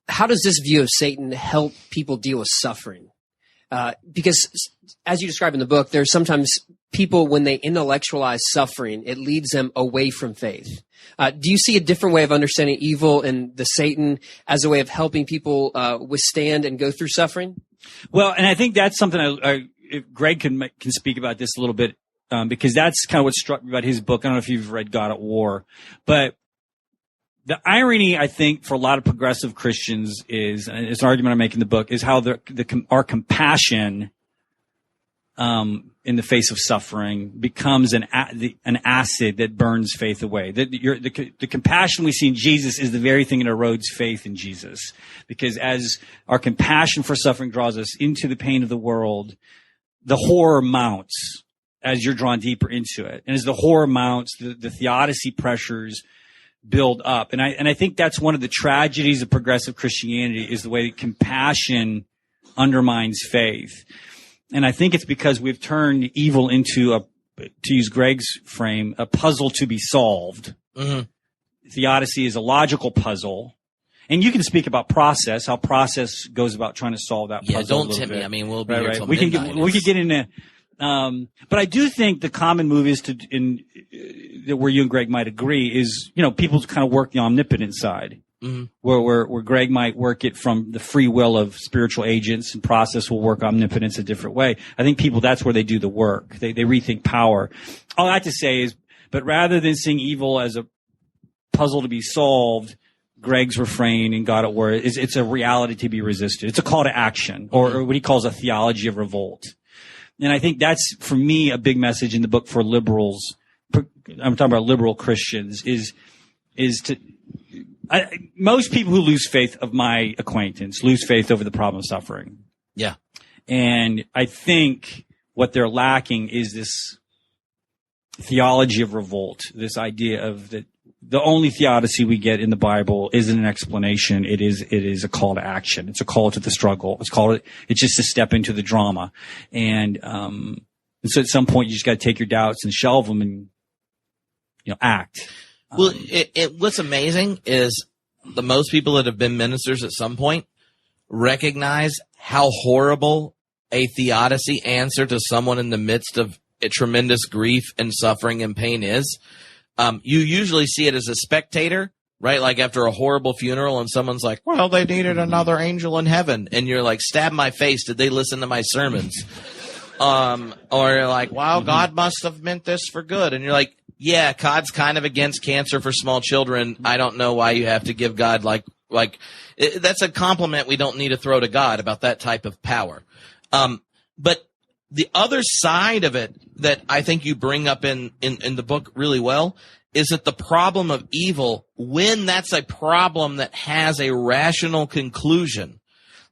How does this view of Satan help people deal with suffering? Because as you describe in the book, there's sometimes people, when they intellectualize suffering, it leads them away from faith. Do you see a different way of understanding evil and the Satan as a way of helping people withstand and go through suffering? Well, and I think that's something if Greg can speak about this a little bit because that's kind of what struck me about his book. I don't know if you've read God at War, but the irony, I think, for a lot of progressive Christians is, and it's an argument I make in the book, is how our compassion in the face of suffering becomes an acid that burns faith away. The compassion we see in Jesus is the very thing that erodes faith in Jesus. Because as our compassion for suffering draws us into the pain of the world, the horror mounts as you're drawn deeper into it. And as the horror mounts, the theodicy pressures build up. And I think that's one of the tragedies of progressive Christianity, is the way that compassion undermines faith. And I think it's because we've turned evil into to use Greg's frame, a puzzle to be solved. Mm-hmm. Theodicy is a logical puzzle. And you can speak about process, how process goes about trying to solve that puzzle. Yeah, don't tempt me. I mean, we'll be here till midnight. We could get into, but I do think the common move is where you and Greg might agree is, people kind of work the omnipotent side. Mm-hmm. Where Greg might work it from the free will of spiritual agents, and process will work omnipotence a different way. I think that's where they do the work. They rethink power. All I have to say is, but rather than seeing evil as a puzzle to be solved, Greg's refrain in God at War is it's a reality to be resisted. It's a call to action, or what he calls a theology of revolt. And I think that's, for me, a big message in the book for liberals. I'm talking about liberal Christians is to, most people who lose faith of my acquaintance lose faith over the problem of suffering. Yeah. And I think what they're lacking is this theology of revolt, this idea of that the only theodicy we get in the Bible isn't an explanation. It is a call to action. It's a call to the struggle. It's just a step into the drama. And so at some point you just got to take your doubts and shelve them and, act. Well, what's amazing is the most people that have been ministers at some point recognize how horrible a theodicy answer to someone in the midst of a tremendous grief and suffering and pain is. You usually see it as a spectator, right? Like after a horrible funeral and someone's like, well, they needed another angel in heaven. And you're like, stab my face. Did they listen to my sermons? Or you're like, wow, God must have meant this for good. And you're like, yeah, God's kind of against cancer for small children. I don't know why you have to give God that's a compliment we don't need to throw to God about that type of power. But the other side of it that I think you bring up in the book really well is that the problem of evil, when that's a problem that has a rational conclusion,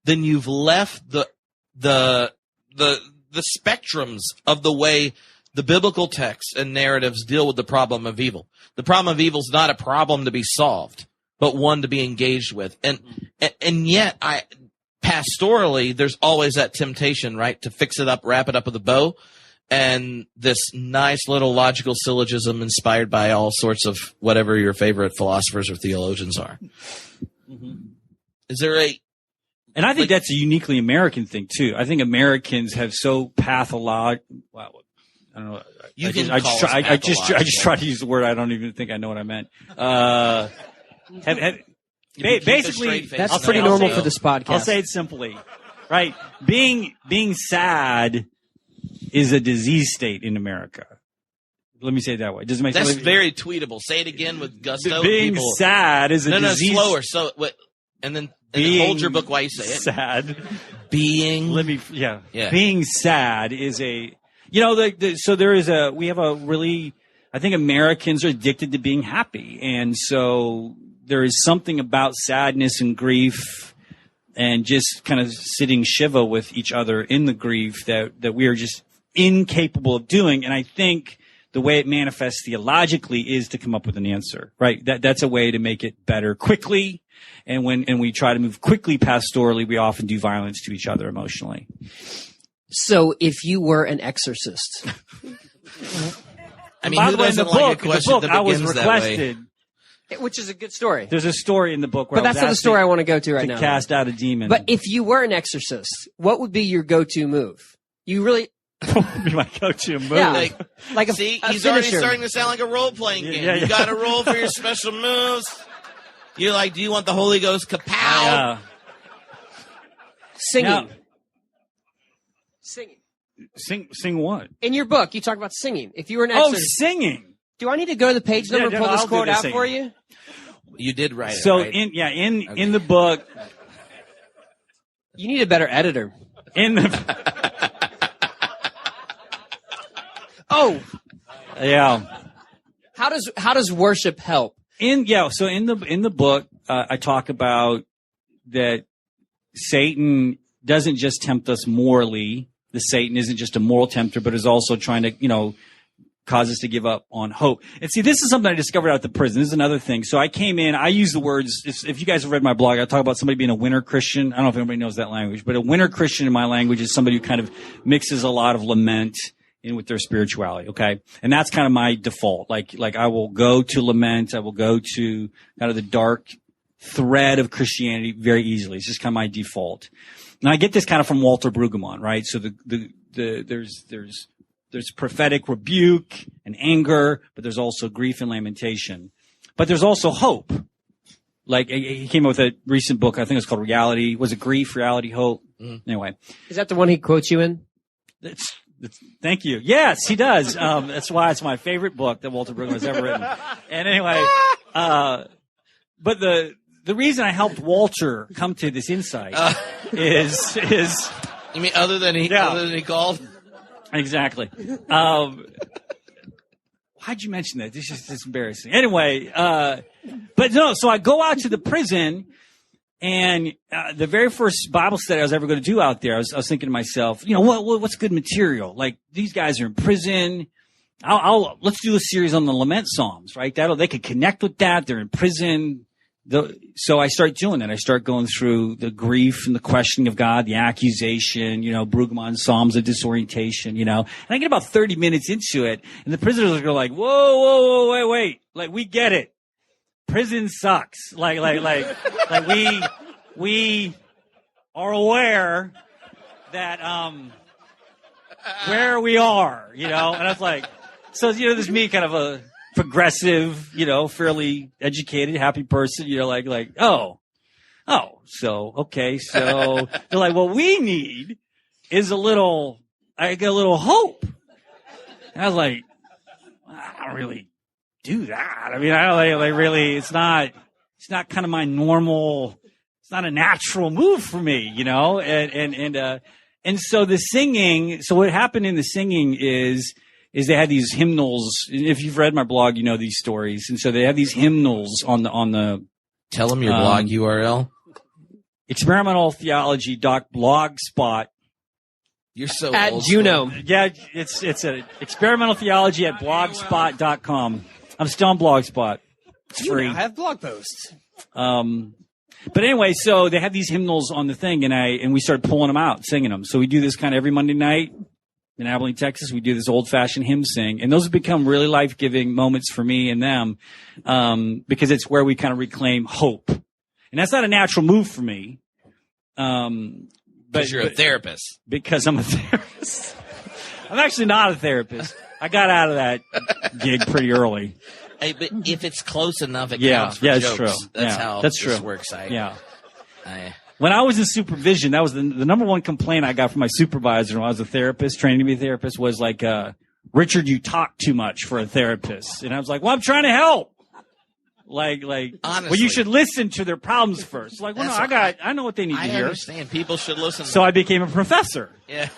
then you've left the spectrums of the way the biblical texts and narratives deal with the problem of evil. The problem of evil is not a problem to be solved, but one to be engaged with. And yet pastorally, there's always that temptation, right, to fix it up, wrap it up with a bow, and this nice little logical syllogism inspired by all sorts of whatever your favorite philosophers or theologians are. Mm-hmm. Is there and I think that's a uniquely American thing too. I think Americans have so I don't know. I just try to use the word. I don't even think I know what I meant. Basically, that's pretty normal for this podcast. I'll say it simply, right? Being sad is a disease state in America. Let me say it that way. Does it make sense? That's very tweetable. Say it again with gusto. Being sad is a disease. No, slower. So what? And then hold your book while you say it. Sad. Being. Yeah. Being sad is a. So there is we have a really, I think Americans are addicted to being happy. And so there is something about sadness and grief and just kind of sitting shiva with each other in the grief that we are just incapable of doing. And I think the way it manifests theologically is to come up with an answer, right? That's a way to make it better quickly. And when we try to move quickly pastorally, we often do violence to each other emotionally. So if you were an exorcist. I mean, who doesn't like a question that begins that way? Which is a good story. There's a story in the book where but that's not the story I want to go to right now. To cast out a demon. But if you were an exorcist, what would be your go-to move? You really... What would be my go-to move? Yeah, like he's finisher. Already starting to sound like a role-playing game. Yeah. You got to roll for your special moves. You're like, do you want the Holy Ghost? Kapow! Singing. Sing what? In your book, you talk about singing. If you were an Oh, extra, singing. do I need to go to the page number and pull this I'll do quote the out singing. for you? You did write it, So right? in the book, You need a better editor. in the Oh, yeah. how does worship help? So in the book, I talk about that Satan doesn't just tempt us morally. The Satan isn't just a moral tempter, but is also trying to, cause us to give up on hope. And see, this is something I discovered out at the prison. This is another thing. So I came in, I use the words, if you guys have read my blog, I talk about somebody being a winter Christian. I don't know if anybody knows that language, but a winter Christian in my language is somebody who kind of mixes a lot of lament in with their spirituality, okay? And that's kind of my default. Like I will go to lament, I will go to kind of the dark thread of Christianity very easily. It's just kind of my default. And I get this kind of from Walter Brueggemann, right? So there's prophetic rebuke and anger, but there's also grief and lamentation. But there's also hope. Like he came up with a recent book, I think it's called Reality. Was it Grief, Reality, Hope? Anyway. Is that the one he quotes you in? Thank you. Yes, he does. That's why it's my favorite book that Walter Brueggemann has ever written. And anyway, but the reason I helped Walter come to this insight is you mean other than he called? Exactly. Why'd you mention that? This is just embarrassing. Anyway, but no, so I go out to the prison, and the very first Bible study I was ever going to do out there, I was thinking to myself, what's good material? Like, these guys are in prison. Let's do a series on the lament psalms, right? They could connect with that. They're in prison. So I start doing that. I start going through the grief and the questioning of God, the accusation, Brueggemann's Psalms of disorientation, and I get about 30 minutes into it, and the prisoners are like, whoa, wait. Like, we get it. Prison sucks. Like we are aware that, where we are, and I was like, so, this is me kind of a progressive, fairly educated, happy person, okay. So they're like, what we need is a little hope. And I was like, I don't really do that. I mean, I don't really, it's not kind of my normal, it's not a natural move for me, and so the singing, so what happened in the singing is they had these hymnals. If you've read my blog, you know these stories. And so they have these hymnals on the Tell them your blog URL. experimentaltheology.blogspot. You're so at old Juno. school. Yeah, it's a experimental theology at blogspot.com. I'm still on Blogspot. It's free. I have blog posts. But anyway, so they have these hymnals on the thing, and we started pulling them out, singing them. So we do this kind of every Monday night. In Abilene, Texas, we do this old-fashioned hymn sing, and those have become really life-giving moments for me and them, because it's where we kind of reclaim hope. And that's not a natural move for me. But you're a therapist. Because I'm a therapist. I'm actually not a therapist. I got out of that gig pretty early. Hey, but if it's close enough, it counts for it's jokes. true. That's how that's this true. works. When I was in supervision, that was the number one complaint I got from my supervisor when I was a therapist, training to be a therapist, was like, Richard, you talk too much for a therapist. And I was like, well, I'm trying to help. Like, honestly, well, you should listen to their problems first. Like, well, no, I know what they need to hear. I understand. People should listen. So I became a professor. Yeah.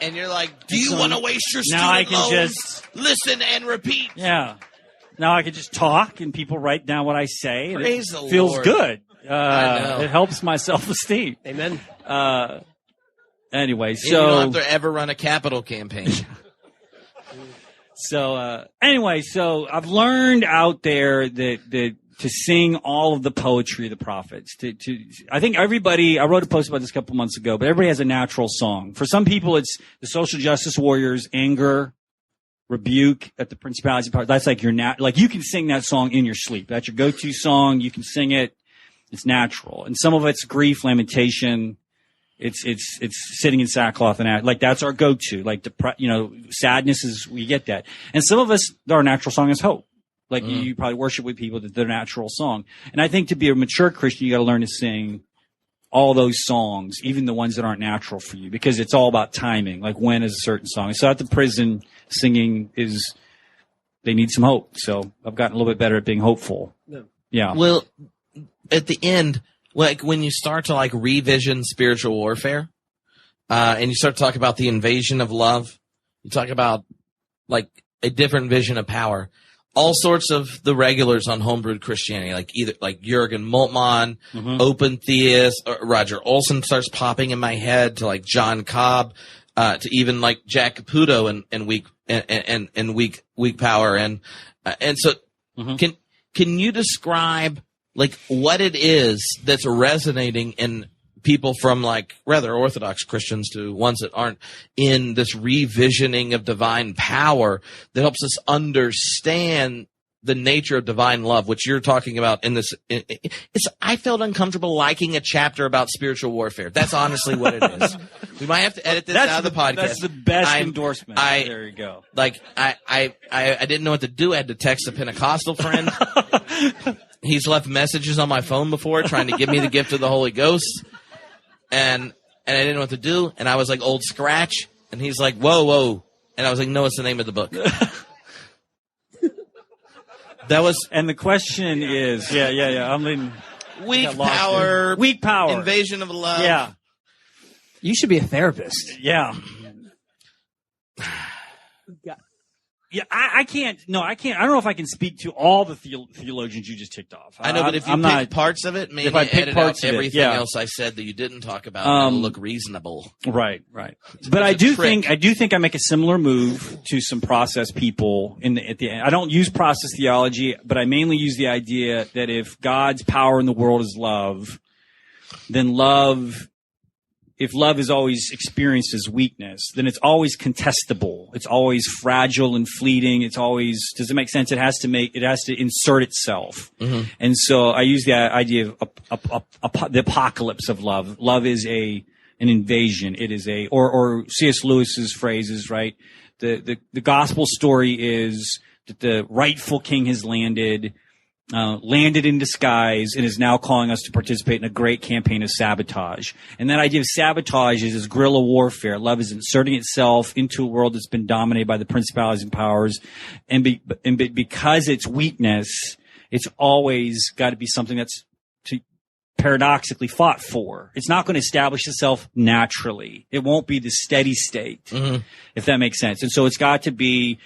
And you're like, do you want to waste your student now I can loans? just Listen and repeat. Yeah. Now I can just talk and people write down what I say. And Praise it the feels Lord. good. I know. It helps my self-esteem. Amen. Anyway, You so don't have to ever run a capital campaign. Anyway, so I've learned out there that to sing all of the poetry of the prophets. I think everybody, I wrote a post about this a couple months ago, but everybody has a natural song. For some people, it's the social justice warriors, anger, rebuke at the principalities. That's like you can sing that song in your sleep. That's your go-to song. You can sing it. It's natural. And some of it's grief, lamentation. It's sitting in sackcloth and like that's our go-to. Like sadness is, we get that. And some of us, our natural song is hope. Like you probably worship with people that their natural song. And I think to be a mature Christian, you got to learn to sing all those songs, even the ones that aren't natural for you, because it's all about timing. Like, when is a certain song? So at the prison, singing they need some hope. So I've gotten a little bit better at being hopeful. Yeah. Well, at the end, like when you start to like revision spiritual warfare, and you start to talk about the invasion of love, you talk about like a different vision of power. All sorts of the regulars on Homebrewed Christianity, like either like Jürgen Moltmann, Open Theist, or Roger Olson starts popping in my head, to like John Cobb, to even like Jack Caputo and weak power, and so can you describe like what it is that's resonating in people from like rather Orthodox Christians to ones that aren't, in this revisioning of divine power that helps us understand the nature of divine love, which you're talking about in this. I felt uncomfortable liking a chapter about spiritual warfare. That's honestly what it is. We might have to edit this out of the podcast. That's the best endorsement. There you go. Like I didn't know what to do. I had to text a Pentecostal friend. He's left messages on my phone before trying to give me the gift of the Holy Ghost. And I didn't know what to do. And I was like, Old Scratch. And he's like, whoa. And I was like, no, it's the name of the book. And the question is, yeah. I mean, weak power. Invasion of love. Yeah. You should be a therapist. Yeah. Yeah, I can't. No, I can't. I don't know if I can speak to all the theologians you just ticked off. I know, but if you pick parts of it, maybe edit out everything else I said that you didn't talk about, it'll look reasonable. Right. But I do think I make a similar move to some process people at the end. I don't use process theology, but I mainly use the idea that if God's power in the world is love, then if love is always experienced as weakness, then it's always contestable. It's always fragile and fleeting. It's always, does it make sense? It has to insert itself. And so I use the idea of the apocalypse of love. Love is an invasion. It is or C.S. Lewis's phrases, right? The gospel story is that the rightful king has landed in disguise, and is now calling us to participate in a great campaign of sabotage. And that idea of sabotage is guerrilla warfare. Love is inserting itself into a world that's been dominated by the principalities and powers. And because it's weakness, it's always got to be something that's paradoxically fought for. It's not going to establish itself naturally. It won't be the steady state, if that makes sense. And so it's got to be,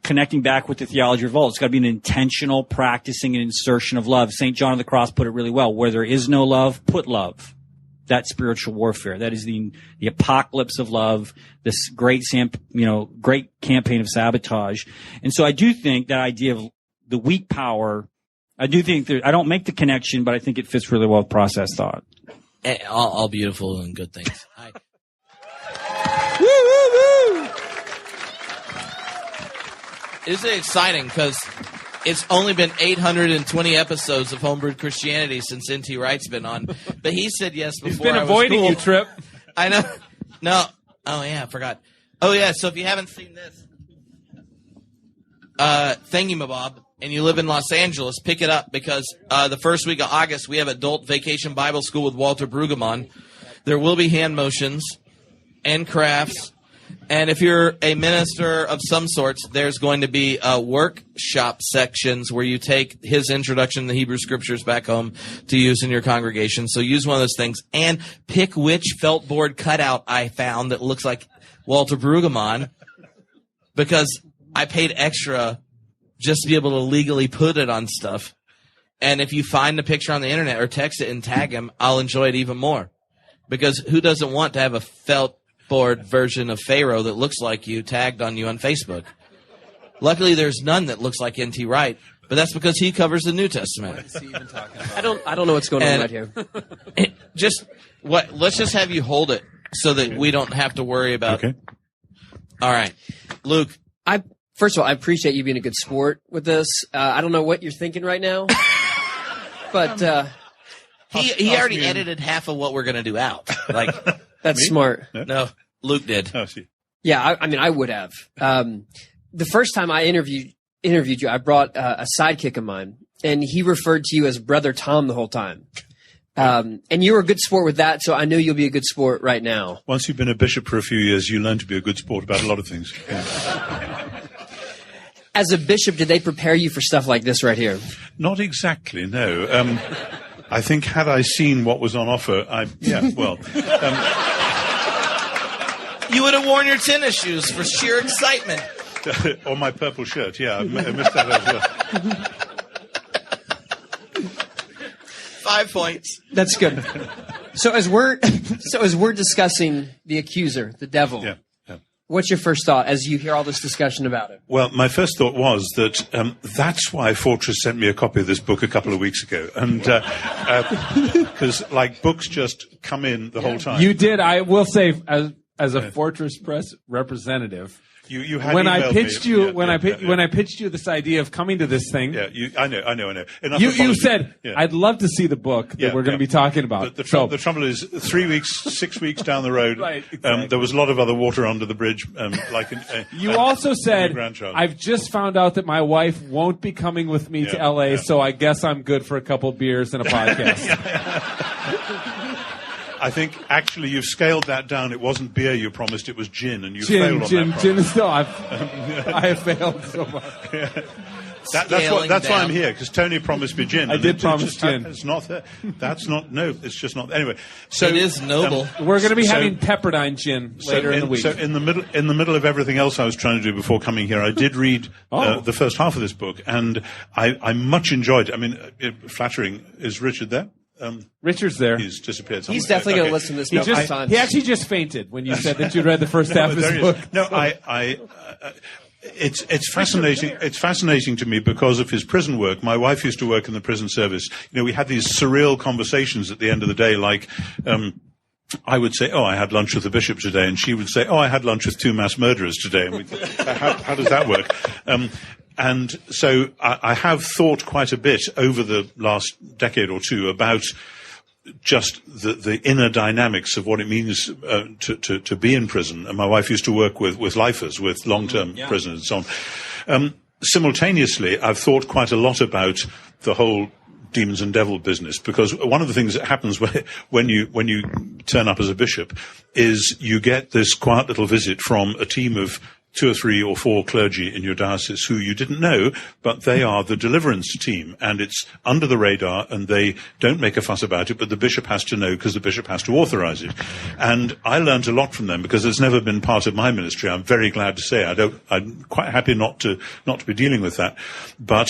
connecting back with the theology of revolt. It's got to be an intentional practicing and insertion of love. St. John of the Cross put it really well. Where there is no love, put love. That's spiritual warfare. That is the apocalypse of love, this great campaign of sabotage. And so I do think that idea of the weak power, I do think I don't make the connection, but I think it fits really well with process thought. All beautiful and good things. It's exciting because it's only been 820 episodes of Homebrewed Christianity since N.T. Wright's been on. But he said yes before. He's been avoiding you, Tripp. I know. No. Oh, yeah, I forgot. Oh, yeah, so if you haven't seen this, Thingamabob, and you live in Los Angeles, pick it up because the first week of August, we have Adult Vacation Bible School with Walter Brueggemann. There will be hand motions and crafts. And if you're a minister of some sorts, there's going to be workshop sections where you take his introduction to the Hebrew Scriptures back home to use in your congregation. So use one of those things and pick which felt board cutout I found that looks like Walter Brueggemann, because I paid extra just to be able to legally put it on stuff. And if you find the picture on the internet or text it and tag him, I'll enjoy it even more. Because who doesn't want to have a felt board version of Pharaoh that looks like you tagged on you on Facebook? Luckily, there's none that looks like N.T. Wright, but that's because he covers the New Testament. What is he even talking about? I don't know what's going on right here. Let's just have you hold it so that we don't have to worry about. Okay. All right, Luke. First of all, I appreciate you being a good sport with this. I don't know what you're thinking right now, but he already edited half of what we're going to do out. Like. That's smart. No, Luke did. Oh, see. Yeah, I mean, I would have. The first time I interviewed you, I brought a sidekick of mine, and he referred to you as Brother Tom the whole time. And you were a good sport with that, so I know you'll be a good sport right now. Once you've been a bishop for a few years, you learn to be a good sport about a lot of things. Yeah. As a bishop, did they prepare you for stuff like this right here? Not exactly, no. I think had I seen what was on offer, You would have worn your tennis shoes for sheer excitement. Or my purple shirt, yeah. I missed that as well. 5 points. That's good. So as we're discussing the accuser, the devil, what's your first thought as you hear all this discussion about it? Well, my first thought was that that's why Fortress sent me a copy of this book a couple of weeks ago. And because, books just come in the whole time. You did. I will say, as a Fortress Press representative, you had when I emailed pitched me. you when I pitched you this idea of coming to this thing. Yeah, I know. You said I'd love to see the book that we're going to be talking about. The trouble is, 6 weeks down the road, right, exactly. There was a lot of other water under the bridge. You also said grandchild. I've just found out that my wife won't be coming with me to LA, so I guess I'm good for a couple beers and a podcast. I think actually you've scaled that down. It wasn't beer you promised; it was gin, and you failed on that. Gin is still. I have failed so much. That's why I'm here, because Tony promised me gin. I did promise gin. It's not there. It's just not. Anyway, so it is noble. We're going to be having Pepperdine gin later in the week. So in the middle of everything else I was trying to do before coming here, I did read the first half of this book, and I much enjoyed it. I mean, flattering. Is Richard there? Richard's there. He's disappeared somewhere. He's definitely going to listen to this multiple times. He actually just fainted when you said that you read the first half of his book. No, it's fascinating. It's fascinating to me because of his prison work. My wife used to work in the prison service. You know, we had these surreal conversations at the end of the day, like, I would say, I had lunch with the bishop today, and she would say, I had lunch with 2 mass murderers today. And we'd how does that work? And so I have thought quite a bit over the last decade or two about just the inner dynamics of what it means to be in prison. And my wife used to work with lifers, with long-term prisoners and so on. Simultaneously, I've thought quite a lot about the whole demons and devil business, because one of the things that happens when you turn up as a bishop is you get this quiet little visit from a team of 2 or 3 or 4 clergy in your diocese who you didn't know, but they are the deliverance team, and it's under the radar, and they don't make a fuss about it, but the bishop has to know because the bishop has to authorize it. And I learned a lot from them because it's never been part of my ministry. I'm very glad to say I'm quite happy not to be dealing with that. But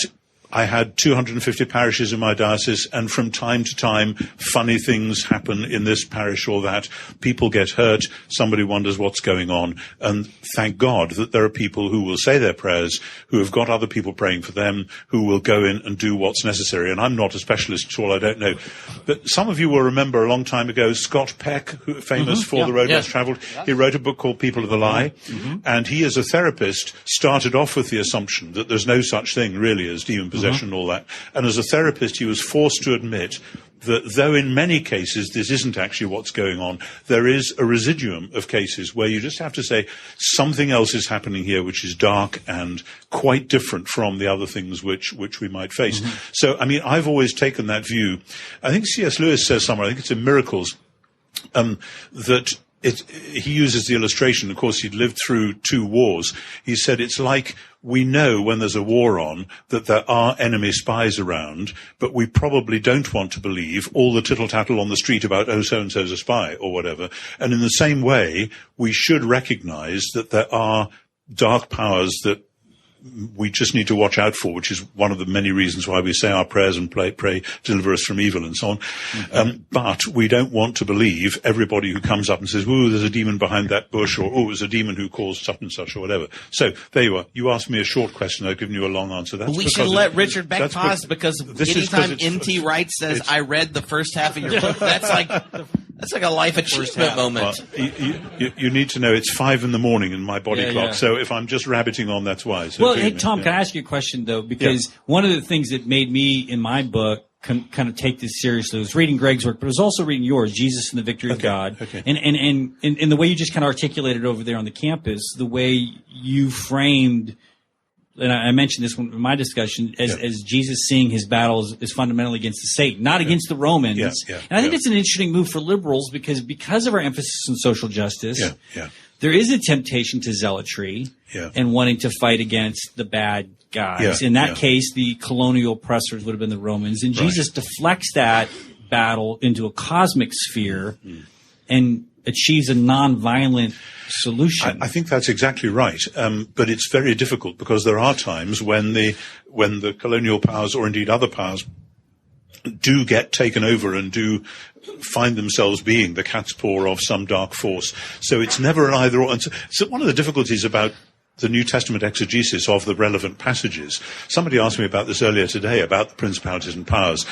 I had 250 parishes in my diocese, and from time to time, funny things happen in this parish or that. People get hurt. Somebody wonders what's going on. And thank God that there are people who will say their prayers, who have got other people praying for them, who will go in and do what's necessary. And I'm not a specialist at all. I don't know. But some of you will remember a long time ago, Scott Peck, famous for The Road Less Travelled. He wrote a book called People of the Lie. And he, as a therapist, started off with the assumption that there's no such thing really as demon possession and all that. And as a therapist, he was forced to admit that though in many cases this isn't actually what's going on, there is a residuum of cases where you just have to say something else is happening here which is dark and quite different from the other things which we might face. So, I mean, I've always taken that view. I think C.S. Lewis says somewhere, I think it's in Miracles, that he uses the illustration. Of course, he'd lived through 2 wars. He said it's like we know when there's a war on that there are enemy spies around, but we probably don't want to believe all the tittle-tattle on the street about, so-and-so's a spy or whatever. And in the same way, we should recognize that there are dark powers that we just need to watch out for, which is one of the many reasons why we say our prayers and pray deliver us from evil and so on. But we don't want to believe everybody who comes up and says, "Ooh, there's a demon behind that bush," or "Oh, there's a demon who caused such and such," or whatever. So there you are. You asked me a short question. I've given you a long answer. We should let Richard Beck pause because anytime N.T. Wright says, "I read the first half of your book," that's like a life achievement moment. Well, you need to know it's 5 a.m. in my body clock. So if I'm just rabbiting on, that's why. So well, hey, Tom, can I ask you a question, though? Because one of the things that made me, in my book, kind of take this seriously was reading Greg's work, but it was also reading yours, Jesus and the Victory of God. Okay. And the way you just kind of articulated over there on the campus, the way you framed and I mentioned this in my discussion, as Jesus seeing his battle is fundamentally against Satan, not against the Romans. And I think it's an interesting move for liberals because of our emphasis on social justice. There is a temptation to zealotry and wanting to fight against the bad guys. In that case, the colonial oppressors would have been the Romans. And Jesus deflects that battle into a cosmic sphere and achieves a non-violent solution. I think that's exactly right. But it's very difficult because there are times when the colonial powers, or indeed other powers, do get taken over and do find themselves being the cat's paw of some dark force. So it's never an either or. And so one of the difficulties about the New Testament exegesis of the relevant passages, somebody asked me about this earlier today, about the principalities and powers.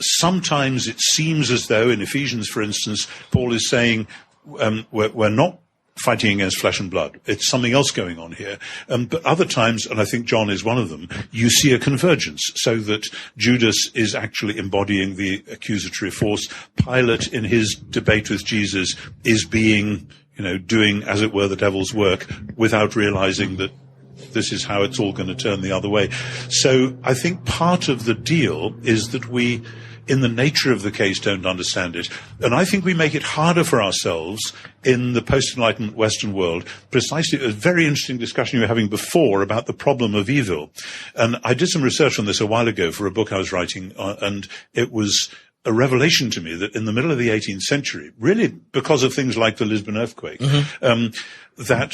Sometimes it seems as though in Ephesians, for instance, Paul is saying, we're not fighting against flesh and blood. It's something else going on here. But other times, and I think John is one of them, you see a convergence so that Judas is actually embodying the accusatory force. Pilate, in his debate with Jesus, is being, doing, as it were, the devil's work without realizing that this is how it's all going to turn the other way. So I think part of the deal is that we, in the nature of the case, don't understand it. And I think we make it harder for ourselves in the post-Enlightenment Western world. Precisely a very interesting discussion you were having before about the problem of evil. And I did some research on this a while ago for a book I was writing, and it was a revelation to me that in the middle of the 18th century, really because of things like the Lisbon earthquake, that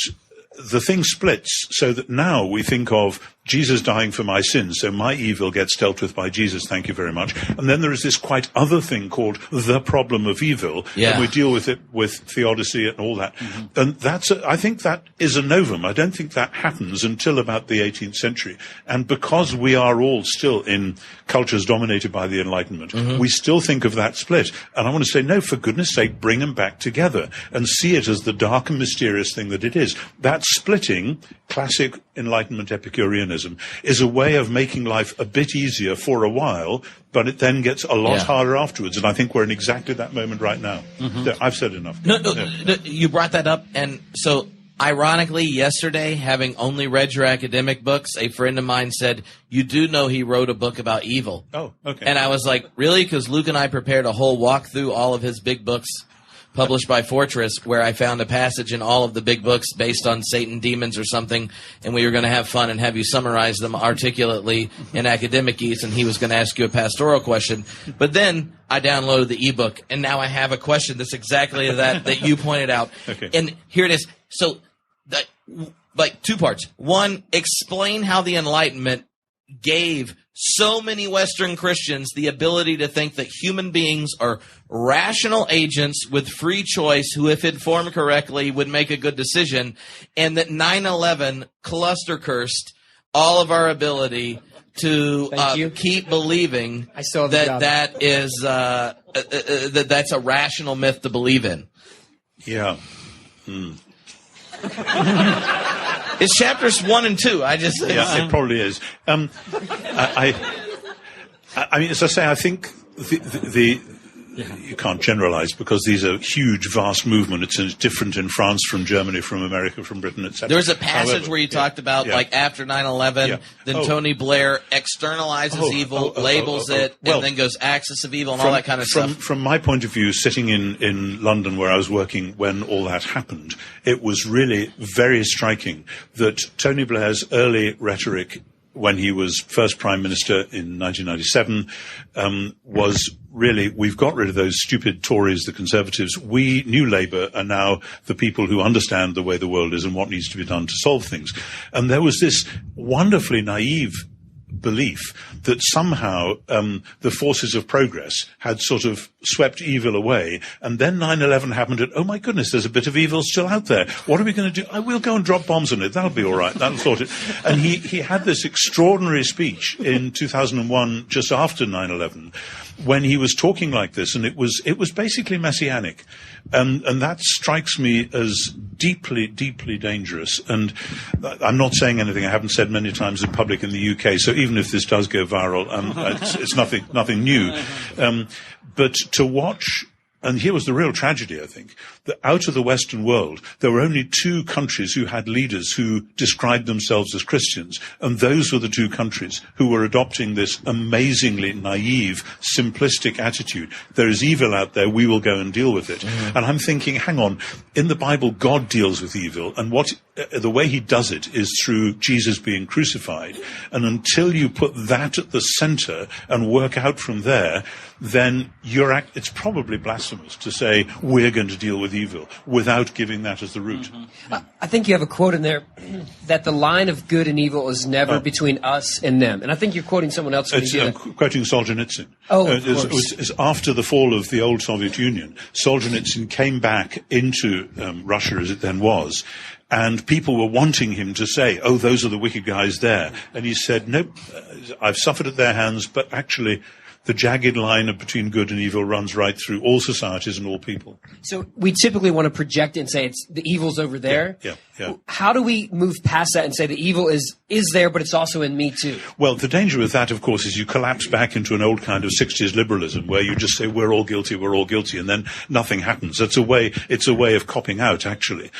the thing splits so that now we think of Jesus dying for my sins, so my evil gets dealt with by Jesus, thank you very much. And then there is this quite other thing called the problem of evil, and we deal with it with theodicy and all that. And I think that is a novum. I don't think that happens until about the 18th century. And because we are all still in cultures dominated by the Enlightenment, we still think of that split. And I want to say, no, for goodness sake, bring them back together and see it as the dark and mysterious thing that it is. That splitting, classic Enlightenment Epicureanism, is a way of making life a bit easier for a while, but it then gets a lot harder afterwards. And I think we're in exactly that moment right now. So I've said enough. No, you brought that up. And so, ironically, yesterday, having only read your academic books, a friend of mine said, you do know he wrote a book about evil. Oh, okay. And I was like, really? Because Luke and I prepared a whole walk through all of his big books published by Fortress, where I found a passage in all of the big books based on Satan, demons, or something, and we were going to have fun and have you summarize them articulately in academic-ese, and he was going to ask you a pastoral question. But then I downloaded the ebook, and now I have a question that's exactly that you pointed out. Okay. And here it is. So, like, two parts. One, explain how the Enlightenment gave so many Western Christians the ability to think that human beings are rational agents with free choice who, if informed correctly, would make a good decision, and that 9/11 cluster cursed all of our ability to keep believing that is that's a rational myth to believe in. Yeah. It's chapters 1 and 2. It probably is. I mean, as I say, I think you can't generalize because these are huge, vast movements. It's different in France from Germany, from America, from Britain, etc. There was a passage where you talked about, like, after 9/11, then Tony Blair externalizes evil, labels it, and then goes axis of evil and all that kind of stuff. From my point of view, sitting in London where I was working when all that happened, it was really very striking that Tony Blair's early rhetoric when he was first Prime Minister in 1997 was really, we've got rid of those stupid Tories, the Conservatives. We, New Labour, are now the people who understand the way the world is and what needs to be done to solve things. And there was this wonderfully naive belief that somehow the forces of progress had sort of swept evil away, and then 9/11 happened, and oh my goodness, there's a bit of evil still out there. What are we going to do? We'll go and drop bombs on it. That'll be all right. That'll sort it. And he had this extraordinary speech in 2001, just after 9/11, when he was talking like this, and it was basically messianic, and that strikes me as deeply, deeply dangerous. And I'm not saying anything I haven't said many times in public in the UK. So even if this does go viral, it's nothing new. But to watch and here was the real tragedy, I think, that out of the Western world, there were only 2 countries who had leaders who described themselves as Christians, and those were the 2 countries who were adopting this amazingly naive, simplistic attitude. There is evil out there, we will go and deal with it. Mm-hmm. And I'm thinking, hang on, in the Bible, God deals with evil, and the way he does it is through Jesus being crucified. And until you put that at the center and work out from there, then it's probably blasphemous to say we're going to deal with evil without giving that as the root. Mm-hmm. I think you have a quote in there that the line of good and evil is never between us and them. And I think you're quoting someone else. I'm quoting Solzhenitsyn. Oh, of course. It's after the fall of the old Soviet Union. Solzhenitsyn came back into Russia as it then was. And people were wanting him to say, oh, those are the wicked guys there. And he said, nope, I've suffered at their hands, but actually the jagged line between good and evil runs right through all societies and all people. So we typically want to project it and say it's the evil's over there. Yeah. How do we move past that and say the evil is there, but it's also in me too? Well, the danger with that, of course, is you collapse back into an old kind of 60s liberalism where you just say we're all guilty, and then nothing happens. It's a way of copping out, actually,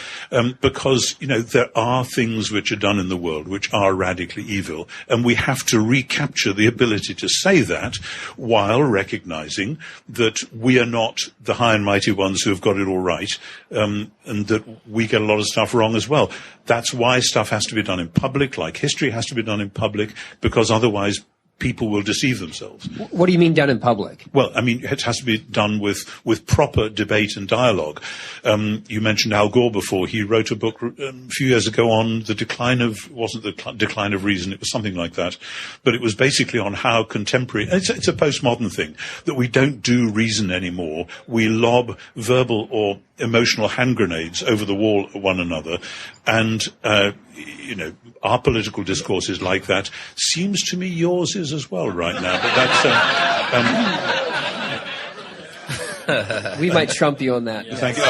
because there are things which are done in the world which are radically evil, and we have to recapture the ability to say that, while recognizing that we are not the high and mighty ones who have got it all right, and that we get a lot of stuff wrong as well. That's why stuff has to be done in public, like history has to be done in public, because otherwise people will deceive themselves. What do you mean done in public? Well, I mean, it has to be done with proper debate and dialogue. You mentioned Al Gore before. He wrote a book a few years ago on the decline of, wasn't the decline of reason, it was something like that. But it was basically on how contemporary, it's a postmodern thing, that we don't do reason anymore. We lob verbal or emotional hand grenades over the wall at one another. And, our political discourse is like that. Seems to me yours is as well right now. But that's... we might trump you on that. Thank you.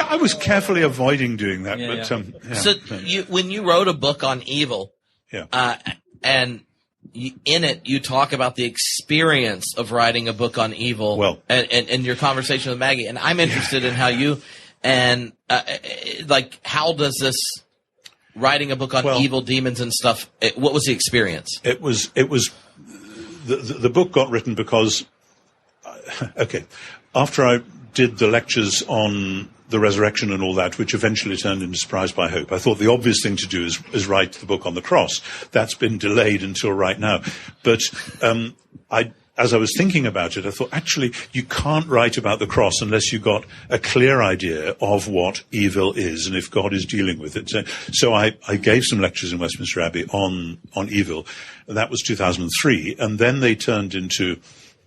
I was carefully avoiding doing that. So when you wrote a book on evil, and in it you talk about the experience of writing a book on evil, and your conversation with Maggie, and I'm interested in how you and how does this writing a book on evil, demons, and stuff? What was the experience? It was the book got written because after I did the lectures on the resurrection and all that, which eventually turned into Surprised by Hope, I thought the obvious thing to do is write the book on the cross. That's been delayed until right now. But as I was thinking about it, I thought, actually, you can't write about the cross unless you got a clear idea of what evil is and if God is dealing with it. So I gave some lectures in Westminster Abbey on evil, and that was 2003, and then they turned into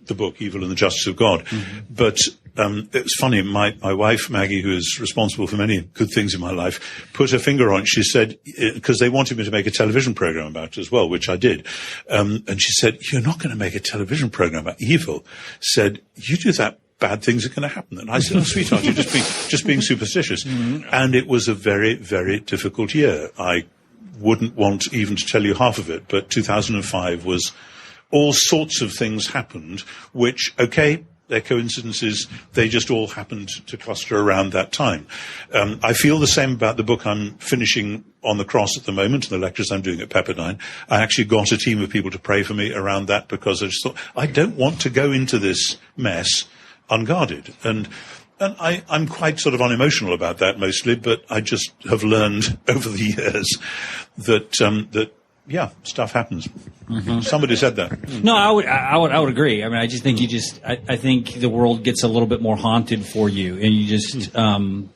the book Evil and the Justice of God. Mm-hmm. But it was funny, my wife, Maggie, who is responsible for many good things in my life, put her finger on it. She said, because they wanted me to make a television program about it as well, which I did. And she said, you're not going to make a television program about evil. Said, you do that, bad things are going to happen. And I said, oh, sweetheart, you're just being superstitious. Mm-hmm. And it was a very, very difficult year. I wouldn't want even to tell you half of it, but 2005 was... all sorts of things happened, which, they're coincidences. They just all happened to cluster around that time. I feel the same about the book I'm finishing on the cross at the moment, and the lectures I'm doing at Pepperdine. I actually got a team of people to pray for me around that because I just thought, I don't want to go into this mess unguarded. And I'm quite sort of unemotional about that mostly, but I just have learned over the years that stuff happens. Mm-hmm. Somebody said that. No, I would agree. I mean, I just think I think the world gets a little bit more haunted for you, and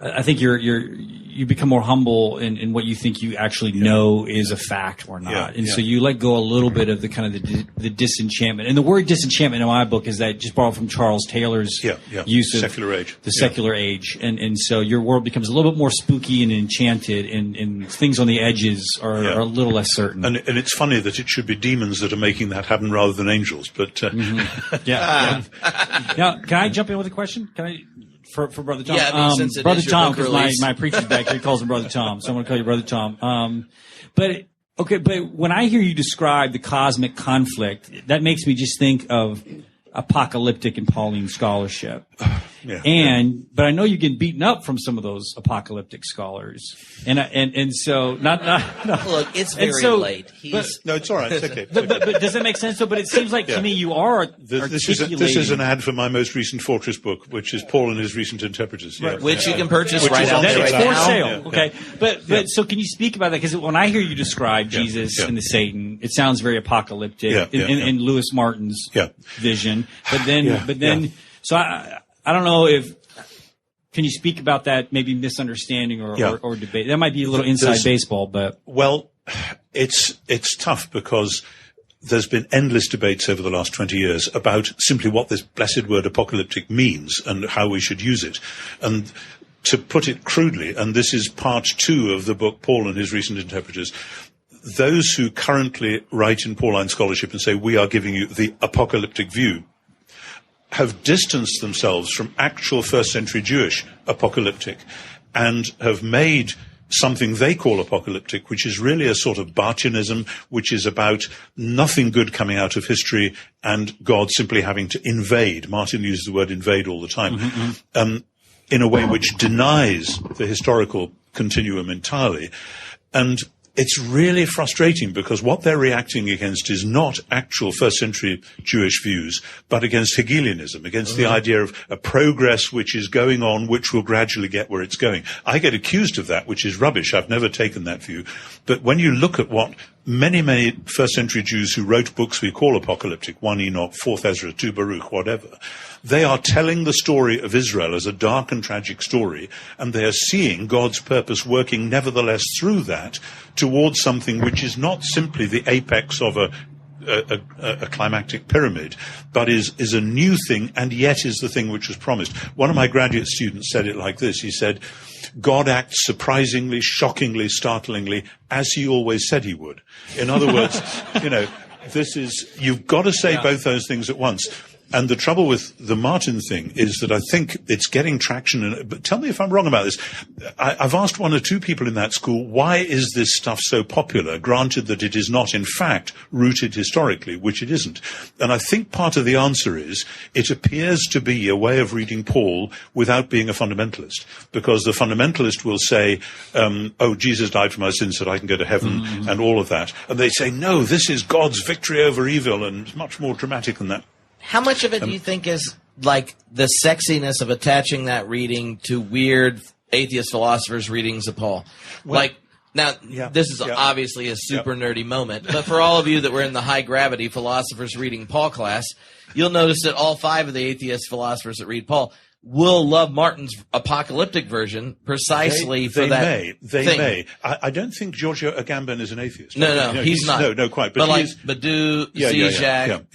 I think you become more humble in what you think you actually know is a fact or not. So you let go a little bit of the kind of the disenchantment. And the word disenchantment in my book is that just borrowed from Charles Taylor's use of secular age. The secular age. And so your world becomes a little bit more spooky and enchanted, and things on the edges are a little less certain. And it's funny that it should be demons that are making that happen rather than angels. But Now, can I jump in with a question? Can I? For Brother Tom. Yeah, since it Brother is your Tom, book because release. my preacher's back here, he calls him Brother Tom, so I'm going to call you Brother Tom. But Okay, but when I hear you describe the cosmic conflict, that makes me just think of apocalyptic and Pauline scholarship. But I know you get beaten up from some of those apocalyptic scholars, and so not look, it's very late. No, it's all right. It's okay. But does that make sense? So, but it seems like to me you are this is an ad for my most recent Fortress book, which is Paul and his recent interpreters, which you can purchase right out there. It's right for now. sale. Okay, but so can you speak about that? Because when I hear you describe Jesus and the Satan, it sounds very apocalyptic in Lewis Martin's vision. But then, so I don't know if. Can you speak about that maybe misunderstanding or debate? That might be a little inside baseball, but well, it's tough because there's been endless debates over the last 20 years about simply what this blessed word apocalyptic means and how we should use it. And to put it crudely, and this is part 2 of the book Paul and his recent interpreters, those who currently write in Pauline scholarship and say we are giving you the apocalyptic view have distanced themselves from actual first century Jewish apocalyptic and have made something they call apocalyptic, which is really a sort of Bartianism, which is about nothing good coming out of history and God simply having to invade. Martin uses the word invade all the time, in a way which denies the historical continuum entirely. And it's really frustrating because what they're reacting against is not actual first century Jewish views, but against Hegelianism, against the idea of a progress which is going on, which will gradually get where it's going. I get accused of that, which is rubbish. I've never taken that view. But when you look at what many first century Jews who wrote books we call apocalyptic, 1 Enoch, 4th Ezra, 2 Baruch, whatever, they are telling the story of Israel as a dark and tragic story, and they are seeing God's purpose working nevertheless through that towards something which is not simply the apex of a climactic pyramid, but is a new thing and yet is the thing which was promised. One of my graduate students said it like this. He said, God acts surprisingly, shockingly, startlingly, as he always said he would. In other words, you've got to say both those things at once. And the trouble with the Martin thing is that I think it's getting traction. But tell me if I'm wrong about this. I've asked 1 or 2 people in that school, why is this stuff so popular? Granted that it is not, in fact, rooted historically, which it isn't. And I think part of the answer is it appears to be a way of reading Paul without being a fundamentalist. Because the fundamentalist will say, Jesus died for my sins so that I can go to heaven and all of that. And they say, no, this is God's victory over evil and it's much more dramatic than that. How much of it do you think is like the sexiness of attaching that reading to weird atheist philosophers' readings of Paul? This is obviously a super nerdy moment, but for all of you that were in the high gravity philosophers reading Paul class, you'll notice that all 5 of the atheist philosophers that read Paul will love Martin's apocalyptic version precisely for that. They may. I don't think Giorgio Agamben is an atheist. No, he's not. No, quite. But like Badu, Zizek,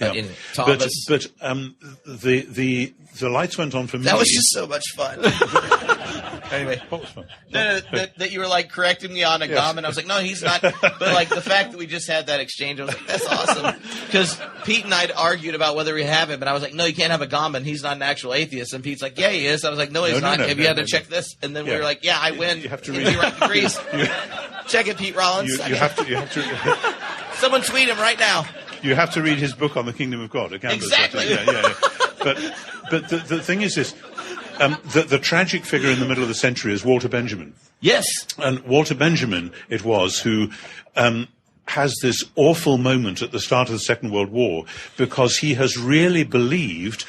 Thomas. But the lights went on for me. That was just so much fun. Anyway, what was fun? That you were like correcting me on Agamben. I was like, no, he's not. But like the fact that we just had that exchange, I was like, that's awesome. Because Pete and I argued about whether we have him, and I was like, no, you can't have Agamben. He's not an actual atheist. And Pete's like, yeah, he is. I was like, no, he's not. Have you had to check this? And then we were like, yeah, I win. You have to read it. Check it, Pete Rollins. You have to. Someone tweet him right now. You have to read his book on the kingdom of God. Exactly. But the thing is this. The tragic figure in the middle of the century is Walter Benjamin. Yes. And Walter Benjamin, it was, who has this awful moment at the start of the Second World War because he has really believed,